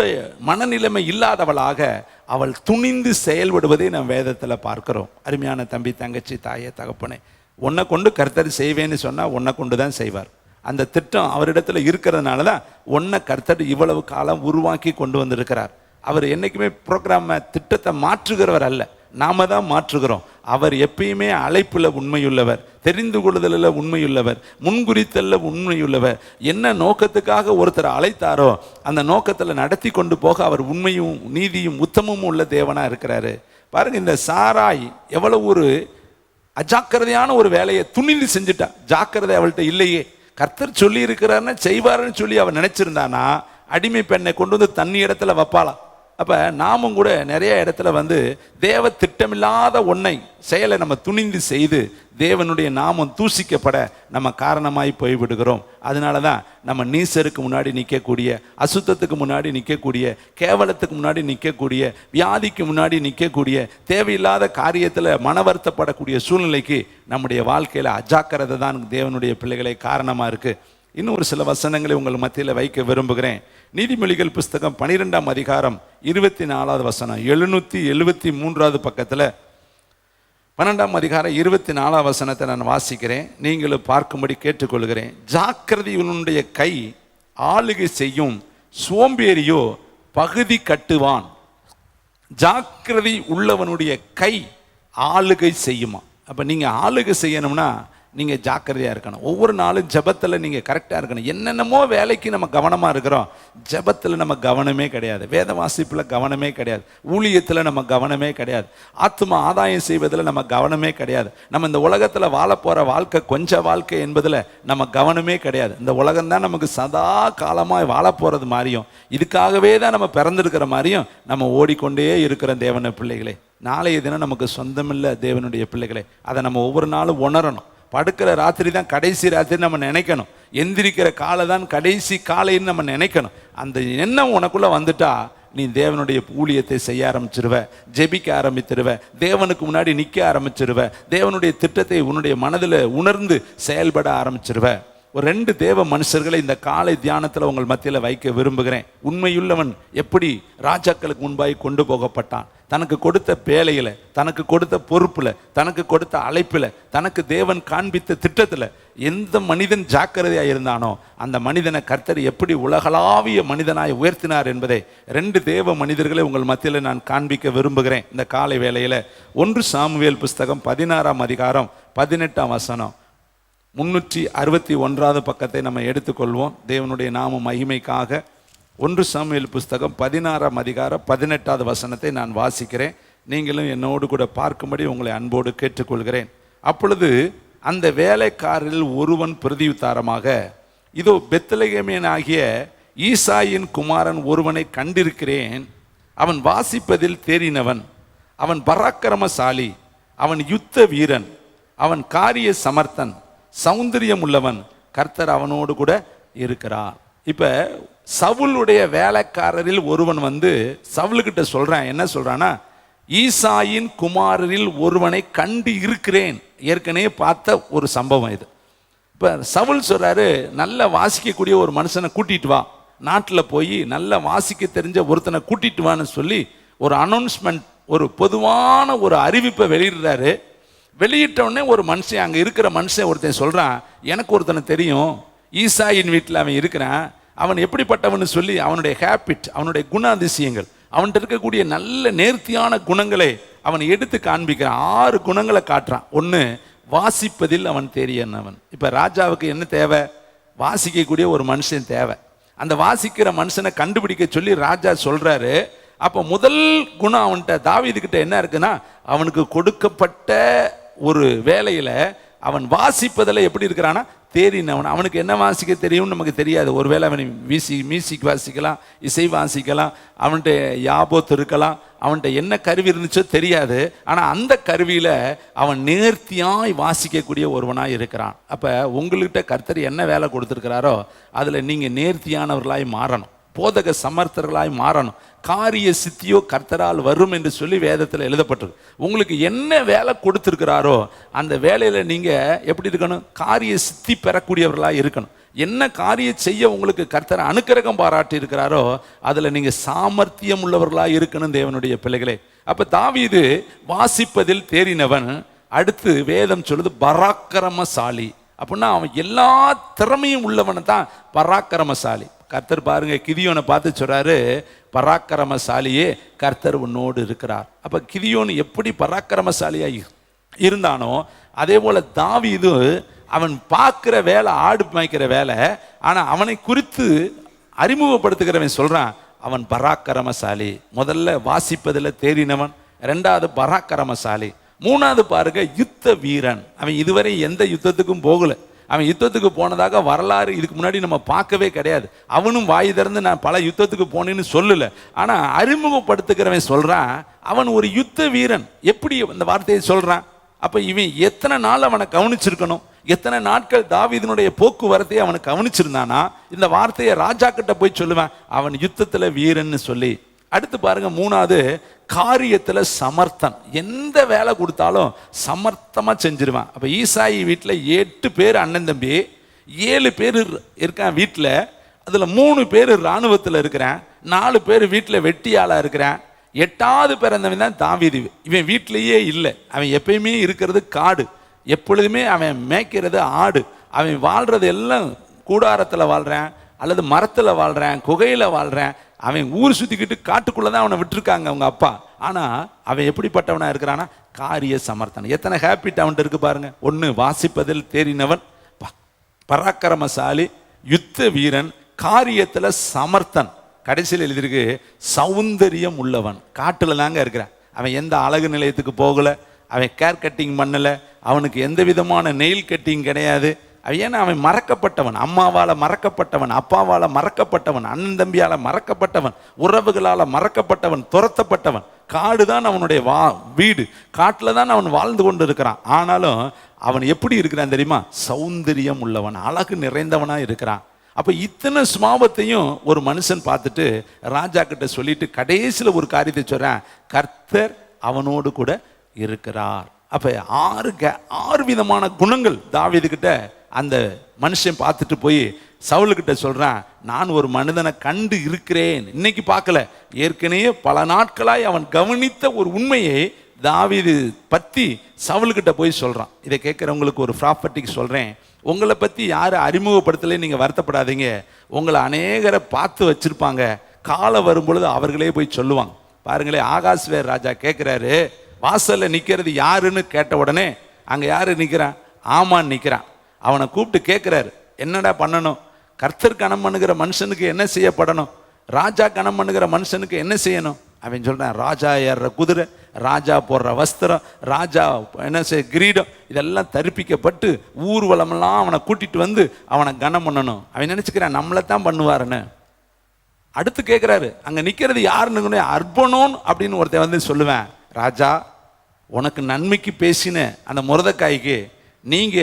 மனநிலைமை இல்லாதவளாக அவள் துணிந்து செயல்படுவதை நாம் வேதத்தில் பார்க்கிறோம். அருமையான தம்பி, தங்கச்சி, தாயே, தகப்பனே, உன்னை கொண்டு கர்த்தர் செய்வேன்னு சொன்னால் உன்னை கொண்டு தான் செய்வார். அந்த திட்டம் அவரிடத்துல இருக்கிறதுனால தான் உன்னை கர்த்தர் இவ்வளவு காலம் உருவாக்கி கொண்டு வந்திருக்கிறார். அவர் என்னைக்குமே ப்ரோக்ராம் திட்டத்தை மாற்றுகிறவர் அல்ல, நாம தான் மாற்றுகிறோம். அவர் எப்பயுமே அழைப்புல உண்மையுள்ளவர், தெரிந்து கொள்ளுதலில் உண்மையுள்ளவர், முன்குறித்தல்ல உண்மையுள்ளவர். என்ன நோக்கத்துக்காக ஒருத்தரை அழைத்தாரோ அந்த நோக்கத்தில் நடத்தி கொண்டு போக அவர் உண்மையும் நீதியும் உத்தமமும் உள்ள தேவனா இருக்கிறாரு. பாருங்க, இந்த சாராய் எவ்வளவு ஒரு அஜாக்கிரதையான ஒரு வேலையை துணிந்து செஞ்சுட்டா. ஜாக்கிரதை அவள்கிட்ட இல்லையே. கர்த்தர் சொல்லி இருக்கிறாருன்னு செய்வாருன்னு சொல்லி அவன் நினைச்சிருந்தானா அடிமை பெண்ணை கொண்டு வந்து தண்ணி இடத்துல வைப்பாளாம். அப்போ நாமும் கூட நிறைய இடத்துல தேவ திட்டமில்லாத ஒன்றை செயலை நம்ம துணிந்து செய்து தேவனுடைய நாமம் தூசிக்கப்பட நம்ம காரணமாய் போய்விடுகிறோம். அதனால தான் நம்ம நீசருக்கு முன்னாடி நிற்கக்கூடிய, அசுத்தத்துக்கு முன்னாடி நிற்கக்கூடிய, கேவலத்துக்கு முன்னாடி நிற்கக்கூடிய, வியாதிக்கு முன்னாடி நிற்கக்கூடிய, தேவையில்லாத காரியத்தில் மன வருத்தப்படக்கூடிய சூழ்நிலைக்கு நம்முடைய வாழ்க்கையில் அஜாக்கிரதை தான் தேவனுடைய பிள்ளைகளை காரணமாக இருக்குது. இன்னும் ஒரு சில வசனங்களை உங்கள் மத்தியில் வைக்க விரும்புகிறேன். நீதிமொழிகள் புஸ்தகம் 12ஆம் அதிகாரம் 24வது வசனம், 773வது பக்கத்தில் 12ஆம் அதிகாரம் 24வது வசனத்தை நான் வாசிக்கிறேன், நீங்களும் பார்க்கும்படி கேட்டுக்கொள்கிறேன். ஜாக்கிரதையுடைய கை ஆளுகை செய்யும், சோம்பேறியோ பகுதி கட்டுவான். ஜாக்கிரதை உள்ளவனுடைய கை ஆளுகை செய்யுமா. அப்போ நீங்கள் ஆளுகை செய்யணும்னா நீங்கள் ஜாக்கிரதையாக இருக்கணும். ஒவ்வொரு நாளும் ஜெபத்தில் நீங்கள் கரெக்டாக இருக்கணும். என்னென்னமோ வேலைக்கு நம்ம கவனமாக இருக்கிறோம், ஜெபத்தில் நம்ம கவனமே கிடையாது, வேத வாசிப்பில் கவனமே கிடையாது, ஊழியத்தில் நம்ம கவனமே கிடையாது, ஆத்ம ஆதாயம் செய்வதில் நம்ம கவனமே கிடையாது, நம்ம இந்த உலகத்தில் வாழ போகிற வாழ்க்கை கொஞ்ச வாழ்க்கை என்பதில் நம்ம கவனமே கிடையாது. இந்த உலகம்தான் நமக்கு சதா காலமாக வாழ போகிறது மாதிரியும், இதுக்காகவே தான் நம்ம பிறந்திருக்கிற மாதிரியும் நம்ம ஓடிக்கொண்டே இருக்கிற தேவன பிள்ளைகளே. நாளைய தினம் நமக்கு சொந்தமில்லை தேவனுடைய பிள்ளைகளே. அதை நம்ம ஒவ்வொரு நாளும் உணரணும். படுக்கிற ராத்திரி தான் கடைசி ராத்திரி நம்ம நினைக்கணும், எந்திரிக்கிற காலை தான் கடைசி காலைன்னு நம்ம நினைக்கணும். அந்த எண்ணம் உனக்குள்ள வந்துட்டா நீ தேவனுடைய ஊழியத்தை செய்ய ஆரம்பிச்சிருவ, ஜெபிக்க ஆரம்பிச்சிருவ, தேவனுக்கு முன்னாடி நிற்க ஆரம்பிச்சிருவ, தேவனுடைய திட்டத்தை உன்னுடைய மனதில் உணர்ந்து செயல்பட ஆரம்பிச்சிருவ. ஒரு 2 தேவ மனுஷர்களை இந்த காலை தியானத்தில் உங்கள் மத்தியில் வைக்க விரும்புகிறேன். உண்மையுள்ளவன் எப்படி ராஜாக்களுக்கு முன்பாய் கொண்டு போகப்பட்டான். தனக்கு கொடுத்த வேலையில், தனக்கு கொடுத்த பொறுப்பில், தனக்கு கொடுத்த அழைப்பில், தனக்கு தேவன் காண்பித்த திட்டத்தில் எந்த மனிதன் ஜாக்கிரதையாக இருந்தானோ அந்த மனிதனை கர்த்தர் எப்படி உலகளாவிய மனிதனாய் உயர்த்தினார் என்பதை 2 தேவ மனிதர்களை உங்கள் மத்தியில் நான் காண்பிக்க விரும்புகிறேன் இந்த காலை வேளையில். 1 சாமுவேல் புஸ்தகம் 16ஆம் அதிகாரம் 18ஆம் வசனம், 361வது பக்கத்தை நம்ம எடுத்துக்கொள்வோம் தேவனுடைய நாம மகிமைக்காக. 1 சாமுவேல் புஸ்தகம் 16ஆம் அதிகாரம் 18வது வசனத்தை நான் வாசிக்கிறேன். நீங்களும் என்னோடு கூட பார்க்கும்படி உங்களை அன்போடு கேட்டுக்கொள்கிறேன். அப்பொழுது அந்த வேலைக்காரரில் ஒருவன் பிரதியுத்தாரமாக, இதோ பெத்லகேமியனாகிய ஈசாயின் குமாரன் ஒருவனை கண்டிருக்கிறேன், அவன் வாசிப்பதில் தேறினவன், அவன் பராக்கிரமசாலி, அவன் யுத்த வீரன், அவன் காரிய சமர்த்தன், சௌந்தரியம் உள்ளவன், கர்த்தர் அவனோடு கூட இருக்கிறார். இப்ப சவுலுடைய வேலைக்காரரில் ஒருவன் சவுலுக்கிட்ட சொல்றான், என்ன சொல்றானா, ஈசாயின் குமாரரில் ஒருவனை கண்டு இருக்கிறேன். ஏற்கனவே பார்த்த ஒரு சம்பவம் இது. இப்ப சவுல் சொல்றாரு, நல்ல வாசிக்கக்கூடிய ஒரு மனுஷனை கூட்டிட்டு வா, நாட்டில் போய் நல்ல வாசிக்க தெரிஞ்ச ஒருத்தனை கூட்டிட்டு வான்னு சொல்லி ஒரு அனௌன்ஸ்மெண்ட், ஒரு பொதுவான ஒரு அறிவிப்பை வெளியிடுறாரு. வெளியிட்ட உடனே ஒரு மனுஷன், அங்கே இருக்கிற மனுஷன் ஒருத்தன் சொல்கிறான், எனக்கு ஒருத்தனை தெரியும், ஈசாயின் வீட்டில் அவன் இருக்கிறான், அவன் எப்படிப்பட்டவன்னு சொல்லி அவனுடைய ஹேபிட், அவனுடைய குணாதிசயங்கள், அவன்கிட்ட இருக்கக்கூடிய நல்ல நேர்த்தியான குணங்களை அவன் எடுத்து காண்பிக்கிறான். 6 குணங்களை காட்டுறான். 1, வாசிப்பதில் அவன் தெரியனவன். இப்போ ராஜாவுக்கு என்ன தேவை? வாசிக்கக்கூடிய ஒரு மனுஷன் தேவை. அந்த வாசிக்கிற மனுஷனை கண்டுபிடிக்க சொல்லி ராஜா சொல்கிறாரு. அப்போ முதல் குணம் அவன்கிட்ட, தாவீதுகிட்ட என்ன இருக்குன்னா, அவனுக்கு கொடுக்கப்பட்ட ஒரு வேலையில் அவன் வாசிப்பதில் எப்படி இருக்கிறான்னா தேறினவன். அவனுக்கு என்ன வாசிக்க தெரியும்னு நமக்கு தெரியாது. ஒருவேளை அவன் மியூசிக் வாசிக்கலாம், இசை வாசிக்கலாம், அவன்கிட்ட யாபோத் இருக்கலாம், அவன்கிட்ட என்ன கருவி இருந்துச்சோ தெரியாது. ஆனால் அந்த கருவியில் அவன் நேர்த்தியாய் வாசிக்கக்கூடிய ஒருவனாய் இருக்கிறான். அப்போ உங்கள்கிட்ட கர்த்தர் என்ன வேலை கொடுத்துருக்கிறாரோ அதில் நீங்கள் நேர்த்தியானவர்களாய் மாறணும், போதக சமர்த்தர்களாய் மாறணும். காரிய சித்தியோ கர்த்தரால் வரும் என்று சொல்லி வேதத்தில் எழுதப்பட்டிருக்கு. உங்களுக்கு என்ன வேலை கொடுத்துருக்கிறாரோ அந்த வேலையில் நீங்கள் எப்படி இருக்கணும்? காரிய சித்தி பெறக்கூடியவர்களாக இருக்கணும். என்ன காரியம் செய்ய உங்களுக்கு கர்த்தர் அனுக்கிரகம் பாராட்டி இருக்கிறாரோ அதில் நீங்கள் சாமர்த்தியம் உள்ளவர்களாக இருக்கணும் தேவனுடைய பிள்ளைகளே. அப்போ தாவீது வாசிப்பதில் தேறினவன். அடுத்து வேதம் சொல்லுது பராக்கிரமசாலி. அப்படின்னா அவன் எல்லா திறமையும் உள்ளவனை தான் பராக்கிரமசாலி. கர்த்தர் பாருங்க, கிதியோனை பார்த்து சொல்றாரு, பராக்கிரமசாலியே கர்த்தர் உன்னோடு இருக்கிறார். அப்ப கிதியோன் எப்படி பராக்கிரமசாலியா இருந்தானோ அதே போல தாவீது அவன் பார்க்கிற வேலை ஆடு மேய்க்கிற வேலை. ஆனா அவனை குறித்து அறிமுகப்படுத்துகிறவன் சொல்றான், அவன் பராக்கிரமசாலி. முதல்ல வாசிப்பதில் தேறினவன், ரெண்டாவது பராக்கிரமசாலி, மூணாவது பாருங்க யுத்த வீரன். அவன் இதுவரை எந்த யுத்தத்துக்கும் போகல. அவன் யுத்தத்துக்கு போனதாக வரலாறு இதுக்கு முன்னாடி நம்ம பார்க்கவே கிடையாது. அவனும் வாய் திறந்து நான் பல யுத்தத்துக்கு போனேன்னு சொல்லல. ஆனா அறிமுகப்படுத்துகிறவன் சொல்றான் அவன் ஒரு யுத்த வீரன். எப்படி அந்த வார்த்தையை சொல்றான்? அப்ப இவன் எத்தனை நாள் அவனை கவனிச்சிருக்கணும், எத்தனை நாட்கள் தாவீதினுடைய போக்குவரத்தை அவனை கவனிச்சிருந்தானா இந்த வார்த்தையை ராஜா கிட்ட போய் சொல்லுவேன், அவன் யுத்தத்துல வீரன்னு சொல்லி. அடுத்து பாருங்க, மூணாவது காரியத்துல சமர்த்தன். எந்த வேலை கொடுத்தாலும் சமர்த்தமா செஞ்சிருவான். அப்ப ஈசாயி வீட்டில் 8 பேர் அண்ணன் தம்பி, 7 பேர் இருக்கான் வீட்டில். அதுல 3 பேர் இராணுவத்தில் இருக்கிறான், 4 பேர் வீட்டில் வெட்டியாளா இருக்கிறான், 8வது பிறந்தவன் தான் தாவீது. இவன் வீட்டிலேயே இல்லை, அவன் எப்பயுமே இருக்கிறது காடு, எப்பொழுதுமே அவன் மேய்க்கிறது ஆடு. அவன் வாழ்றது எல்லாம் கூடாரத்தில் வாழ்றான், அல்லது மரத்தில் வாழ்றான், குகையில வாழ்றான். அவன் ஊர் சுத்திக்கிட்டு காட்டுக்குள்ளதான் அவனை விட்டுருக்காங்க அவங்க அப்பா. ஆனா அவன் எப்படிப்பட்டவனா இருக்கிறானா? காரிய சமர்த்தன். எத்தனை ஹேபிட் அவன்கிட்ட இருக்கு பாருங்க. ஒன்னு வாசிப்பதில் தேறினவன், பராக்கிரமசாலி, யுத்த வீரன், காரியத்துல சமர்த்தன். கடைசியில் எழுதியிருக்கு சௌந்தரியம் உள்ளவன். காட்டுல தாங்க இருக்கிறான். அவன் எந்த அழகு நிலையத்துக்கு போகல, அவன் கேர் கட்டிங் பண்ணல, அவனுக்கு எந்த விதமான நெயில் கட்டிங் கிடையாது. ஏன்னா அவன் மறக்கப்பட்டவன், அம்மாவால் மறக்கப்பட்டவன், அப்பாவால் மறக்கப்பட்டவன், அண்ணன் தம்பியால் மறக்கப்பட்டவன், உறவுகளால் மறக்கப்பட்டவன், துரத்தப்பட்டவன். காடு தான் அவனுடைய வீடு, காட்டில் தான் அவன் வாழ்ந்து கொண்டு இருக்கிறான். ஆனாலும் அவன் எப்படி இருக்கிறான் தெரியுமா? சௌந்தரியம் உள்ளவன், அழகு நிறைந்தவனா இருக்கிறான். அப்ப இத்தனை சுபாவத்தையும் ஒரு மனுஷன் பார்த்துட்டு ராஜா கிட்ட சொல்லிட்டு கடைசியில் ஒரு காரியத்தை சொல்றான், கர்த்தர் அவனோடு கூட இருக்கிறார். அப்ப 6 விதமான குணங்கள் தாவீது கிட்ட அந்த மனுஷன் பார்த்துட்டு போய் சவுலுக்கிட்ட சொல்றான், நான் ஒரு மனிதனை கண்டு இருக்கிறேன். இன்னைக்கு பார்க்கல, ஏற்கனவே பல நாட்களாய் அவன் கவனித்த ஒரு உண்மையை தாவீது பத்தி சவுலுக்கிட்ட போய் சொல்றான். இதை கேட்கிறவங்களுக்கு ஒரு ப்ராப்பர்ட்டிக்கு சொல்றேன், உங்களை பத்தி யாரும் அறிமுகப்படுத்தல நீங்க வருத்தப்படாதீங்க. உங்களை அநேகரை பார்த்து வச்சிருப்பாங்க, காலம் வரும்பொழுது அவர்களே போய் சொல்லுவாங்க. பாருங்களேன், ஆகாஸ்வேர் ராஜா கேட்கிறாரு, வாசல்ல நிக்கிறது யாருன்னு கேட்ட உடனே அங்க யாரு நிக்கிறான்? ஆமான் நிக்கிறான். அவனை கூப்பிட்டு கேட்கிறாரு, என்னடா பண்ணணும்? கர்த்தர் கணம் பண்ணுகிற மனுஷனுக்கு என்ன செய்யப்படணும்? ராஜா கணம் பண்ணுகிற மனுஷனுக்கு என்ன செய்யணும்? அவன் சொல்றான், ராஜா ஏறுற குதிரை, ராஜா போடுற வஸ்திரம், ராஜா என்ன செய்ய கிரீடம், இதெல்லாம் தரிப்பிக்கப்பட்டு ஊர்வலமெல்லாம் அவனை கூட்டிட்டு வந்து அவனை கனம் பண்ணணும். அவன் நினைச்சுக்கிறான் நம்மளைத்தான் பண்ணுவாருன்னு. அடுத்து கேட்கிறாரு, அங்க நிக்கிறது யாருன்னு? அர்பனோன் அப்படின்னு ஒருத்தன் வந்து சொல்லுவேன், ராஜா உனக்கு நன்மைக்கு பேசின அந்த மொர்தெக்காய்க்கு நீங்க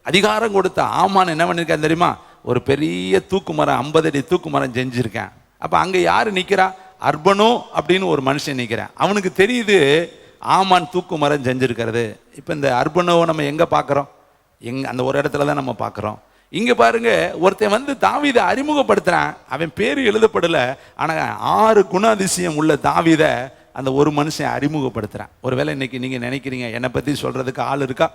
அதிகாரம் கொடுத்த ஆமான் என்ன பண்ணிருக்கான் தெரியுமா? ஒரு பெரிய தூக்கு மரம், 50 அடி தூக்கு மரம் செஞ்சிருக்கேன். அப்ப அங்க யாரு நிக்கிறா? அர்பனோ அப்படின்னு ஒரு மனுஷன் நிக்கிறான். அவனுக்கு தெரியுது ஆமான் தூக்கு மரம் செஞ்சிருக்கிறது. இப்ப இந்த அர்பனோவை நம்ம எங்க பாக்குறோம்? அந்த ஒரு இடத்துல தான் நம்ம பாக்குறோம். இங்க பாருங்க, ஒருத்தன் வந்து தாவீதை அறிமுகப்படுத்துறான், அவன் பேரு எழுதப்படல, ஆனா 6 குணாதிசயம் உள்ள தாவீதை அந்த ஒரு மனுஷன் அறிமுகப்படுத்துறான். ஒருவேளை இன்னைக்கு நீங்க நினைக்கிறீங்க, என்னை பத்தி சொல்றதுக்கு ஆள் இருக்கா,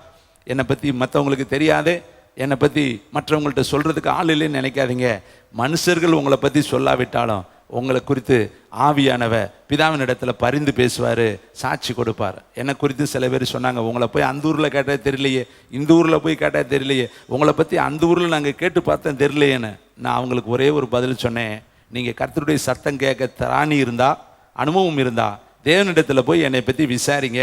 என்னை பத்தி மற்றவங்களுக்கு தெரியாது, என்னை பத்தி மற்றவங்கள்ட்ட சொல்றதுக்கு ஆள் இல்லைன்னு நினைக்காதீங்க. மனுஷர்கள் உங்களை பத்தி சொல்லாவிட்டாலும் உங்களை குறித்து ஆவியானவ பிதாவின் இடத்துல பரிந்து பேசுவாரு, சாட்சி கொடுப்பார். என்னை குறித்து சில பேர் சொன்னாங்க, உங்களை போய் அந்த ஊர்ல கேட்டா தெரியலையே, இந்த ஊர்ல போய் கேட்டா தெரியலையே, உங்களை பத்தி அந்த ஊர்ல நாங்க கேட்டு பார்த்தேன் தெரியலையேன்னு. நான் அவங்களுக்கு ஒரே ஒரு பதில் சொன்னேன், நீங்க கர்த்தருடைய சத்தம் கேட்க திராணி இருந்தா, அனுபவம் இருந்தா, தேவனிடத்துல போய் என்னை பத்தி விசாரிங்க.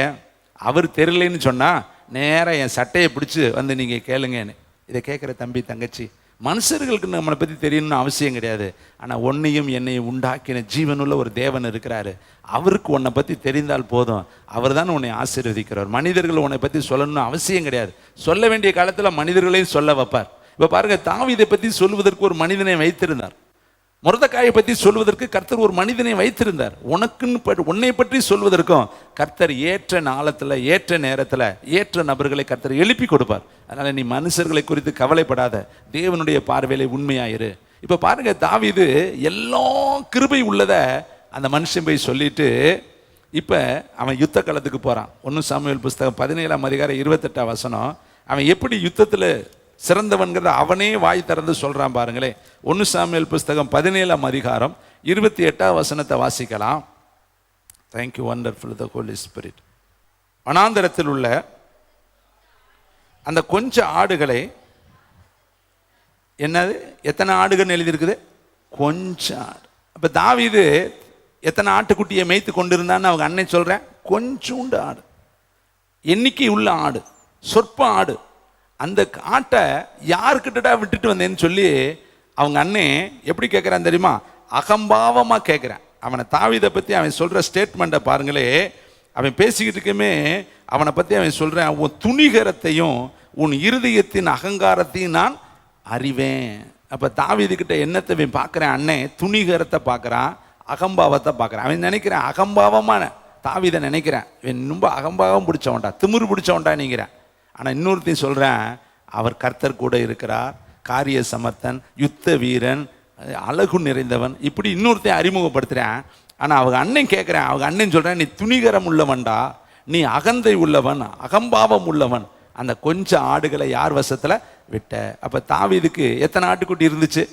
அவர் தெரியலன்னு சொன்னா நேராக என் சட்டையை பிடிச்சி வந்து நீங்கள் கேளுங்கன்னு. இதை கேட்குற தம்பி தங்கச்சி, மனுஷர்களுக்கு நம்மளை பற்றி தெரியணும்னு அவசியம் கிடையாது. ஆனால் உன்னையும் என்னையும் உண்டாக்கின ஜீவனுள்ள ஒரு தேவன் இருக்கிறாரு. அவருக்கு உன்னை பற்றி தெரிந்தால் போதும். அவர் தான் உன்னை ஆசீர்வதிக்கிறார். மனிதர்கள் உன்னை பற்றி சொல்லணும்னு அவசியம் கிடையாது. சொல்ல வேண்டிய காலத்தில் மனிதர்களையும் சொல்ல வைப்பார். இப்போ பாருங்க, தாவீதை பற்றி சொல்வதற்கு ஒரு மனிதனை வைத்திருந்தார். மொர்தெகாயை பற்றி சொல்வதற்கு கர்த்தர் ஒரு மனிதனை வைத்திருந்தார். உன்னை பற்றி சொல்வதற்கும் கர்த்தர் ஏற்ற நாளத்தில், ஏற்ற நேரத்தில், ஏற்ற நபர்களை கர்த்தர் எழுப்பி கொடுப்பார். அதனால நீ மனுஷர்களை குறித்து கவலைப்படாத, தேவனுடைய பார்வையிலே உண்மையாயிரு. இப்போ பாருங்க, தாவீது எல்லா கிருபை உள்ளதை அந்த மனுஷன் போய் சொல்லிட்டு இப்போ அவன் யுத்த களத்துக்கு போகிறான். 1 சாமுவேல் புஸ்தகம் 17ஆம் அதிகாரம் 28ஆம் வசனம். அவன் எப்படி யுத்தத்தில் சிறந்தவன்கிறத அவனே வாய் திறந்து சொல்றான் பாருங்களே. 1 சாமுவேல் புஸ்தகம் 17ஆம் அதிகாரம் 28ஆம் வசனத்தை வாசிக்கலாம். தேங்க்யூ வண்டர்ஃபுல் தி ஹோலி ஸ்பிரிட். வனாந்தரத்தில் உள்ள அந்த கொஞ்ச ஆடுகளை, என்னது எத்தனை ஆடுகள் எழுதியிருக்குது? கொஞ்சம் ஆடு. அப்போ தாவீது எத்தனை ஆட்டுக்குட்டியை மேய்த்து கொண்டிருந்தான்னு அவங்க அண்ணன் சொல்கிறேன். கொஞ்சோண்டு ஆடு, எண்ணிக்கை உள்ள ஆடு, சொற்ப ஆடு. அந்த ஆட்டை யாருக்கிட்டடா விட்டுட்டு வந்தேன்னு சொல்லி அவங்க அண்ணன் எப்படி கேட்குறான் தெரியுமா? அகம்பாவமாக கேட்குறான். அவனை தாவீதை பற்றி அவன் சொல்கிற ஸ்டேட்மெண்ட்டை பாருங்களே. அவன் பேசிக்கிட்டு இருக்குமே அவனை பற்றி அவன் சொல்கிறான், உன் துணிகரத்தையும் உன் இருதயத்தின் அகங்காரத்தையும் நான் அறிவேன். அப்போ தாவீதுக்கிட்ட என்னத்தை அவன் பார்க்குறான்? அண்ணன் துணிகரத்தை பார்க்குறான், அகம்பாவத்தை பார்க்குறான். அவன் நினைக்கிறான் அகம்பாவமான தாவீதை நினைக்கிறான், இவன் ரொம்ப அகம்பாவம் பிடிச்சவன்டா, திமிரு பிடிச்சவன்டா நினைக்கிறான். ஆனால் இன்னொருத்தையும் சொல்கிறேன், அவர் கர்த்தர் கூட இருக்கிறார், காரிய சமர்த்தன், யுத்த வீரன், அழகு நிறைந்தவன், இப்படி இன்னொருத்தையும் அறிமுகப்படுத்துகிறேன். ஆனால் அவங்க அண்ணன் கேட்குறேன், அவங்க அண்ணன் சொல்கிறேன், நீ துணிகரம் உள்ளவன்டா, நீ அகந்தை உள்ளவன், அகம்பாவம் உள்ளவன். அந்த கொஞ்சம் ஆடுகளை யார் வசத்தில் விட்ட? அப்போ தாவீதுக்கு எத்தனை ஆட்டுக்குட்டி இருந்துச்சு?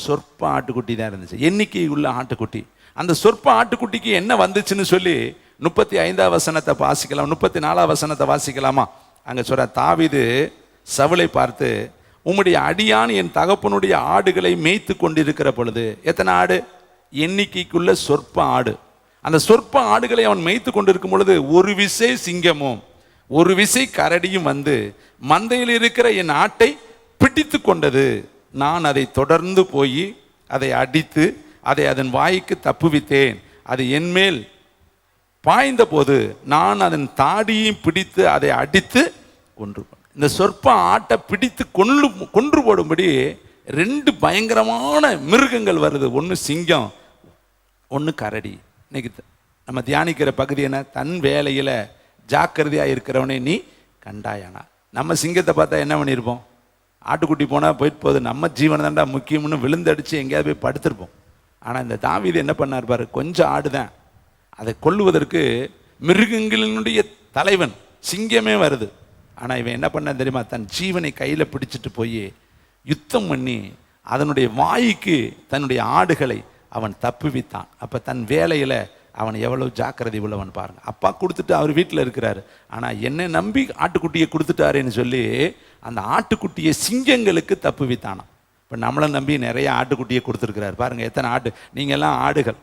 சொற்ப ஆட்டுக்குட்டி தான் இருந்துச்சு, எண்ணிக்கை உள்ள ஆட்டுக்குட்டி. அந்த சொற்ப ஆட்டுக்குட்டிக்கு என்ன வந்துச்சுன்னு சொல்லி 35ஆம் வசனத்தை வாசிக்கலாம், 34ஆம் வசனத்தை வாசிக்கலாமா? அங்கே சொல்ற, தாவீது சவுலை பார்த்து, உம்முடைய அடியான் என் தகப்பனுடைய ஆடுகளை மேய்த்து கொண்டிருக்கிற பொழுது, எத்தனை ஆடு? எண்ணிக்கைக்குள்ள சொற்ப ஆடு. அந்த சொற்ப ஆடுகளை அவன் மேய்த்து கொண்டிருக்கும் பொழுது ஒரு விசை சிங்கமும் ஒரு விசை கரடியும் வந்து மந்தையில் இருக்கிற என் ஆட்டை பிடித்து கொண்டது. நான் அதை தொடர்ந்து போய் அதை அடித்து அதை அதன் வாய்க்கு தப்புவித்தேன். அது என்மேல் பாய்ந்த போது நான் அதன் தாடியையும் பிடித்து அதை அடித்து கொன்று. இந்த சொற்ப ஆட்டை பிடித்து கொன்று போடும்படி 2 பயங்கரமான மிருகங்கள் வருது. ஒன்று சிங்கம், ஒன்று கரடி. இன்னைக்கு நம்ம தியானிக்கிற பகுதி என்ன? தன் வேலையில் ஜாக்கிரதையாக இருக்கிறவனே நீ கண்டாயானா. நம்ம சிங்கத்தை பார்த்தா என்ன பண்ணியிருப்போம்? ஆட்டுக்குட்டி போனால் போயிட்டு போகுது, நம்ம ஜீவனை தாண்டா முக்கியம்னு விழுந்தடிச்சு எங்கேயாவது போய் படுத்திருப்போம். ஆனால் இந்த தாவீது என்ன பண்ணார் பாரு, கொஞ்சம் ஆடுதான், அதை கொல்லுவதற்கு மிருகங்களினுடைய தலைவன் சிங்கமே வருது. ஆனால் இவன் என்ன பண்ண தெரியுமா? தன் ஜீவனை கையில் பிடிச்சிட்டு போய் யுத்தம் பண்ணி அதனுடைய வாய்க்கு தன்னுடைய ஆடுகளை அவன் தப்புவித்தான். அப்போ தன் வேலையில் அவன் எவ்வளவு ஜாக்கிரதை உள்ளவன் பாருங்க. அப்பா கொடுத்துட்டு அவர் வீட்டில் இருக்கிறாரு, ஆனால் என்னை நம்பி ஆட்டுக்குட்டியை கொடுத்துட்டாருன்னு சொல்லி அந்த ஆட்டுக்குட்டியை சிங்கங்களுக்கு தப்புவித்தானான். இப்போ நம்மளை நம்பி நிறைய ஆட்டுக்குட்டியை கொடுத்துருக்கிறாரு பாருங்க. எத்தனை ஆட்டு, நீங்கள்லாம் ஆடுகள்,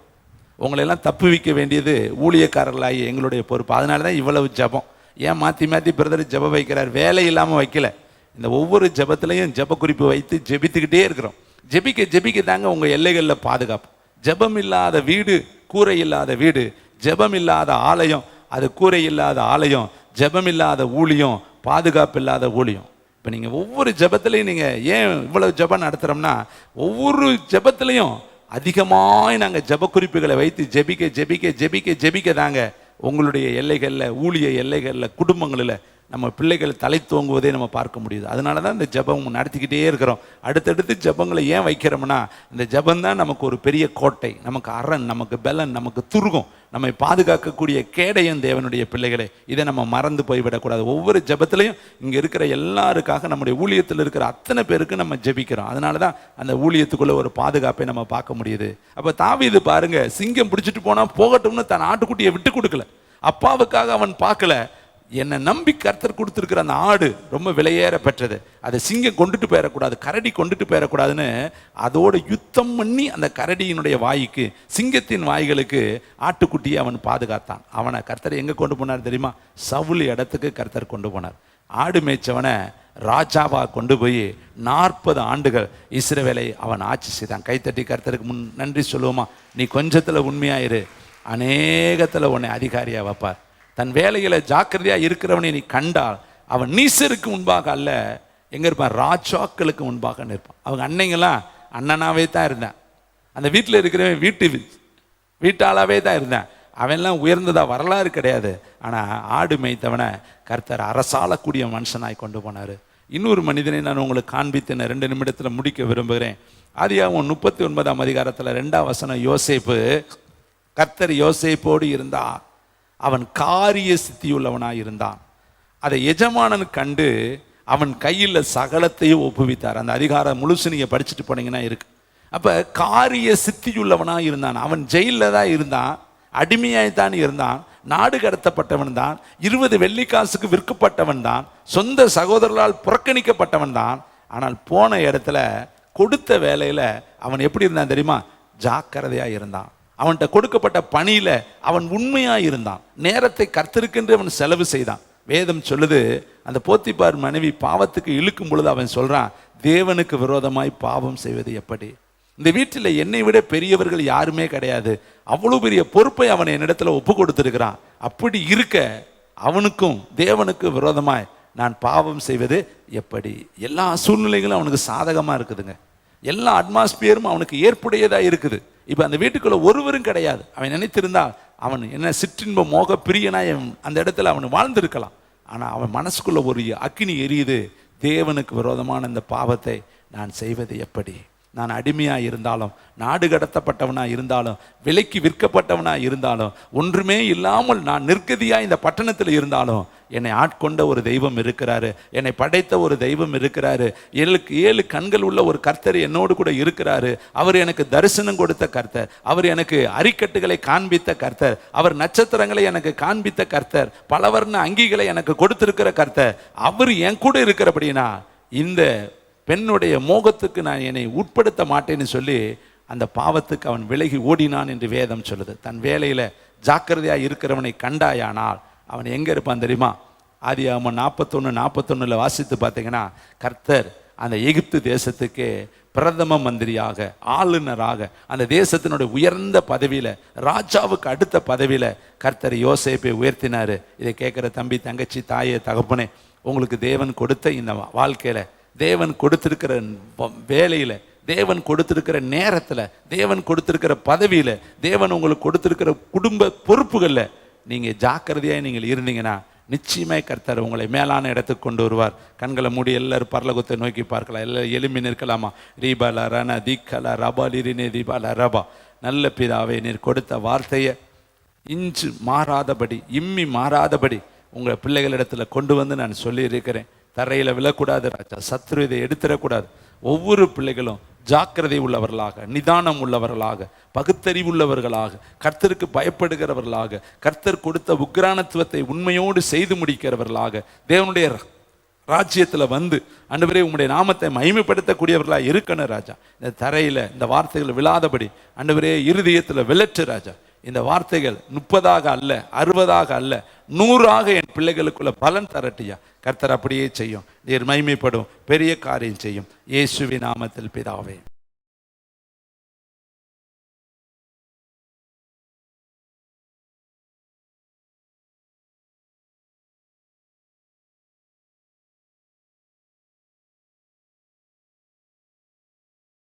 உங்களெல்லாம் தப்புவிக்க வேண்டியது ஊழியக்காரர்களாகி எங்களுடைய பொறுப்பு. அதனால தான் இவ்வளவு ஜபம். ஏன் மாற்றி மாற்றி பிரதர் ஜபம் வைக்கிறார்? வேலை இல்லாமல் வைக்கல. இந்த ஒவ்வொரு ஜபத்திலையும் ஜப குறிப்பு வைத்து ஜெபித்துக்கிட்டே இருக்கிறோம். ஜெபிக்க ஜெபிக்க தாங்க உங்கள் எல்லைகளில் பாதுகாப்பு. ஜபம் இல்லாத வீடு கூரை இல்லாத வீடு, ஜபம் இல்லாத ஆலயம் அது கூரை இல்லாத ஆலயம், ஜபம் இல்லாத ஊழியம் பாதுகாப்பு இல்லாத ஊழியம். இப்போ நீங்கள் ஒவ்வொரு ஜபத்திலையும், நீங்கள் ஏன் இவ்வளவு ஜபம் நடத்துகிறோம்னா, ஒவ்வொரு ஜபத்திலையும் அதிகமாக நாங்கள் ஜப குறிப்புகளை வைத்து ஜெபிக்க ஜெபிக்க ஜெபிக்க ஜெபிக்க தாங்க உங்களுடைய எல்லைகளில், ஊழிய எல்லைகளில், குடும்பங்களில் நம்ம பிள்ளைகள் தலை தோங்குவதே நம்ம பார்க்க முடியுது. அதனால தான் இந்த ஜபம் நடத்திக்கிட்டே இருக்கிறோம். அடுத்தடுத்து ஜபங்களை ஏன் வைக்கிறோம்னா, இந்த ஜபம் தான் நமக்கு ஒரு பெரிய கோட்டை, நமக்கு அரண், நமக்கு பலன், நமக்கு துருகம், நம்மை பாதுகாக்கக்கூடிய கேடயம் தேவனுடைய பிள்ளைகளே. இதை நம்ம மறந்து போய்விடக்கூடாது. ஒவ்வொரு ஜபத்திலையும் இங்கே இருக்கிற எல்லாருக்காக, நம்முடைய ஊழியத்தில் இருக்கிற அத்தனை பேருக்கு நம்ம ஜெபிக்கிறோம். அதனால தான் அந்த ஊழியத்துக்குள்ள ஒரு பாதுகாப்பை நம்ம பார்க்க முடியுது. அப்போ தாவீது பாருங்க, சிங்கம் பிடிச்சிட்டு போனால் போகட்டும்னு தன் ஆட்டுக்குட்டியை விட்டு கொடுக்கல. அப்பாவுக்காக அவன் பார்க்கல. என்னை நம்பி கர்த்தர் கொடுத்துருக்கிற அந்த ஆடு ரொம்ப விலையேற பெற்றது, அதை சிங்கம் கொண்டுட்டு போயிடக்கூடாது, கரடி கொண்டுட்டு போயிடக்கூடாதுன்னு அதோட யுத்தம் பண்ணி அந்த கரடியினுடைய வாய்க்கு, சிங்கத்தின் வாய்களுக்கு ஆட்டுக்குட்டியை அவன் பாதுகாத்தான். அவனை கர்த்தர் எங்கே கொண்டு போனார் தெரியுமா? சவுல் இடத்துக்கு கர்த்தர் கொண்டு போனார். ஆடு மேய்ச்சவனை ராஜாவா கொண்டு போய் 40 ஆண்டுகள் இஸ்ரவேலை அவன் ஆட்சி செய்தான். கைத்தட்டி கர்த்தருக்கு முன் நன்றி சொல்லுவோமா? நீ கொஞ்சத்துல உண்மையாயிரு, அநேகத்துல உன்னை அதிகாரியா வைப்பார். தன் வேலையில ஜாக்கிரதையா இருக்கிறவனை நீ கண்டால் அவன் நீசருக்கு முன்பாக அல்ல, எங்க இருப்பான்? ராஜாக்களுக்கு முன்பாக நிற்பான். அவங்க அன்னைங்கெல்லாம் அண்ணனாவே தான் இருந்தான். அந்த வீட்டில் இருக்கிறவன் வீட்டாளாவே தான் இருந்தான். அவன்லாம் உயர்ந்ததா வரலாறு கிடையாது. ஆனால் ஆடு மேய்த்தவனை கர்த்தர் அரசாளக்கூடிய மனுஷனாய் கொண்டு போனார். இன்னொரு மனிதனை நான் உங்களுக்கு காண்பித்தேன், 2 நிமிடத்தில் முடிக்க விரும்புகிறேன். ஆதியாகமம் 39ஆம் அதிகாரத்தில் 2ஆம் வசனம், யோசேப்பு, கர்த்தர் யோசேப்போடு இருந்தார், அவன் காரிய சித்தியுள்ளவனாய் இருந்தான். அதை எஜமானன் கண்டு அவன் கையில் சகலத்தையும் ஒப்புவித்தார். அந்த அதிகாரம் முழுசு நீங்கள் படிச்சுட்டு போனீங்கன்னா இருக்கு. அப்போ காரிய சித்தியுள்ளவனாக இருந்தான். அவன் ஜெயிலில் தான் இருந்தான், அடிமையாய்த்தான் இருந்தான், நாடு கடத்தப்பட்டவன் தான், 20 வெள்ளிக்காசுக்கு விற்கப்பட்டவன் தான், சொந்த சகோதரர்களால் புறக்கணிக்கப்பட்டவன் தான். ஆனால் போன இடத்துல கொடுத்த வேலையில் அவன் எப்படி இருந்தான் தெரியுமா? ஜாக்கிரதையாக இருந்தான். அவன்கிட்ட கொடுக்கப்பட்ட பணியில் அவன் உண்மையாக இருந்தான். நேரத்தை கர்த்தருக்கென்று அவன் செலவு செய்தான். வேதம் சொல்லுது, அந்த போத்திபார் மனைவி பாவத்துக்கு இழுக்கும் பொழுது அவன் சொல்றான், தேவனுக்கு விரோதமாய் பாவம் செய்வது எப்படி? இந்த வீட்டில் என்னை விட பெரியவர்கள் யாருமே கிடையாது, அவ்வளோ பெரிய பொறுப்பை அவன் என்னிடத்துல ஒப்பு கொடுத்துருக்கிறான். அப்படி இருக்க அவனுக்கும் தேவனுக்கு விரோதமாய் நான் பாவம் செய்வது எப்படி? எல்லா சூழ்நிலைகளும் அவனுக்கு சாதகமா இருக்குதுங்க. எல்லா அட்மாஸ்பியரும் அவனுக்கு ஏற்புடையதா இருக்குது. இப்போ அந்த வீட்டுக்குள்ள ஒருவரும் கிடையாது. அவன் நினைத்திருந்தால் அவன் என்ன சிற்றின்ப மோக பிரியனாய் அந்த இடத்துல அவன் வாழ்ந்திருக்கலாம். ஆனால் அவன் மனசுக்குள்ள ஒரு அக்கினி எரியுது, தேவனுக்கு விரோதமான இந்த பாவத்தை நான் செய்வது எப்படி? நான் அடிமையாக இருந்தாலும், நாடு கடத்தப்பட்டவனாக இருந்தாலும், விலைக்கு விற்கப்பட்டவனாக இருந்தாலும், ஒன்றுமே இல்லாமல் நான் நிர்கதியாக இந்த பட்டணத்தில் இருந்தாலும், என்னை ஆட்கொண்ட ஒரு தெய்வம் இருக்கிறாரு, என்னை படைத்த ஒரு தெய்வம் இருக்கிறாரு, 7 கண்கள் உள்ள ஒரு கர்த்தர் என்னோடு கூட இருக்கிறாரு. அவர் எனக்கு தரிசனம் கொடுத்த கர்த்தர், அவர் எனக்கு அரிக்கட்டுகளை காண்பித்த கர்த்தர், அவர் நட்சத்திரங்களை எனக்கு காண்பித்த கர்த்தர், பலவர்ண அங்கிகளை எனக்கு கொடுத்திருக்கிற கர்த்தர், அவர் என் கூட இருக்கிறபடினா இந்த பெண்ணுடைய மோகத்துக்கு நான் என்னை உட்படுத்த மாட்டேன்னு சொல்லி அந்த பாவத்துக்கு அவன் விலகி ஓடினான் என்று வேதம் சொல்லுது. தன் வேலையில ஜாக்கிரதையாக இருக்கிறவனை கண்டாயானால் அவன் எங்க இருப்பான் தெரியுமா? ஆதியாகமம் 41:41 வாசித்து பார்த்தீங்கன்னா, கர்த்தர் அந்த எகிப்து தேசத்துக்கு பிரதம மந்திரியாக, ஆளுநராக, அந்த தேசத்தினுடைய உயர்ந்த பதவியில, ராஜாவுக்கு அடுத்த பதவியில கர்த்தர் யோசேப்பை உயர்த்தினாரு. இதை கேட்கிற தம்பி, தங்கச்சி, தாயே, தகப்பனே, உங்களுக்கு தேவன் கொடுத்த இந்த வாழ்க்கையில, தேவன் கொடுத்திருக்கிற வேலையில, தேவன் கொடுத்திருக்கிற நேரத்துல, தேவன் கொடுத்திருக்கிற பதவியில, தேவன் உங்களுக்கு கொடுத்திருக்கிற குடும்ப பொறுப்புகள்ல நீங்க ஜாக்கிரதையா நீங்கள் இருந்தீங்கன்னா நிச்சயமே கர்த்தர் உங்களை மேலான இடத்துக்கு கொண்டு வருவார். கண்களை மூடி எல்லாரும் பரலோகத்தை நோக்கி பார்க்கலாம். எல்லாரும் எலும்பி நிற்கலாமா? ரீபாலா ரண தீக்கலா ரபா லிரினே தீபாலா ரபா. நல்ல பிதாவே, நீர் கொடுத்த வார்த்தையை இஞ்சு மாறாதபடி, இம்மி மாறாதபடி உங்கள் பிள்ளைகளிடத்துல கொண்டு வந்து நான் சொல்லி இருக்கிறேன். தரையில் விழக்கூடாது ராஜா, சத்ரு இதை எடுத்துடக்கூடாது. ஒவ்வொரு பிள்ளைகளும் ஜாக்கிரதை உள்ளவர்களாக, நிதானம் உள்ளவர்களாக, பகுத்தறிவுள்ளவர்களாக, கர்த்தருக்கு பயப்படுகிறவர்களாக, கர்த்தர் கொடுத்த உக்ரானத்துவத்தை உண்மையோடு செய்து முடிக்கிறவர்களாக, தேவனுடைய ராஜ்யத்தில் வந்து ஆண்டவரே உம்முடைய நாமத்தை மகிமைப்படுத்தக்கூடியவர்களாக இருக்கணும் ராஜா. இந்த தரையில் இந்த வார்த்தைகள் விழாதபடி ஆண்டவரே இருதயத்தில் விளற்று ராஜா. இந்த வார்த்தைகள் 30ஆக அல்ல, 60ஆக அல்ல, 100ஆக என் பிள்ளைகளுக்குள்ள பலன் தரட்டியா. கர்த்தர் அப்படியே செய்யும். நீர் மகிமைப்படும் பெரிய காரியம் செய்யும். இயேசுவின் நாமத்தில் பிதாவே.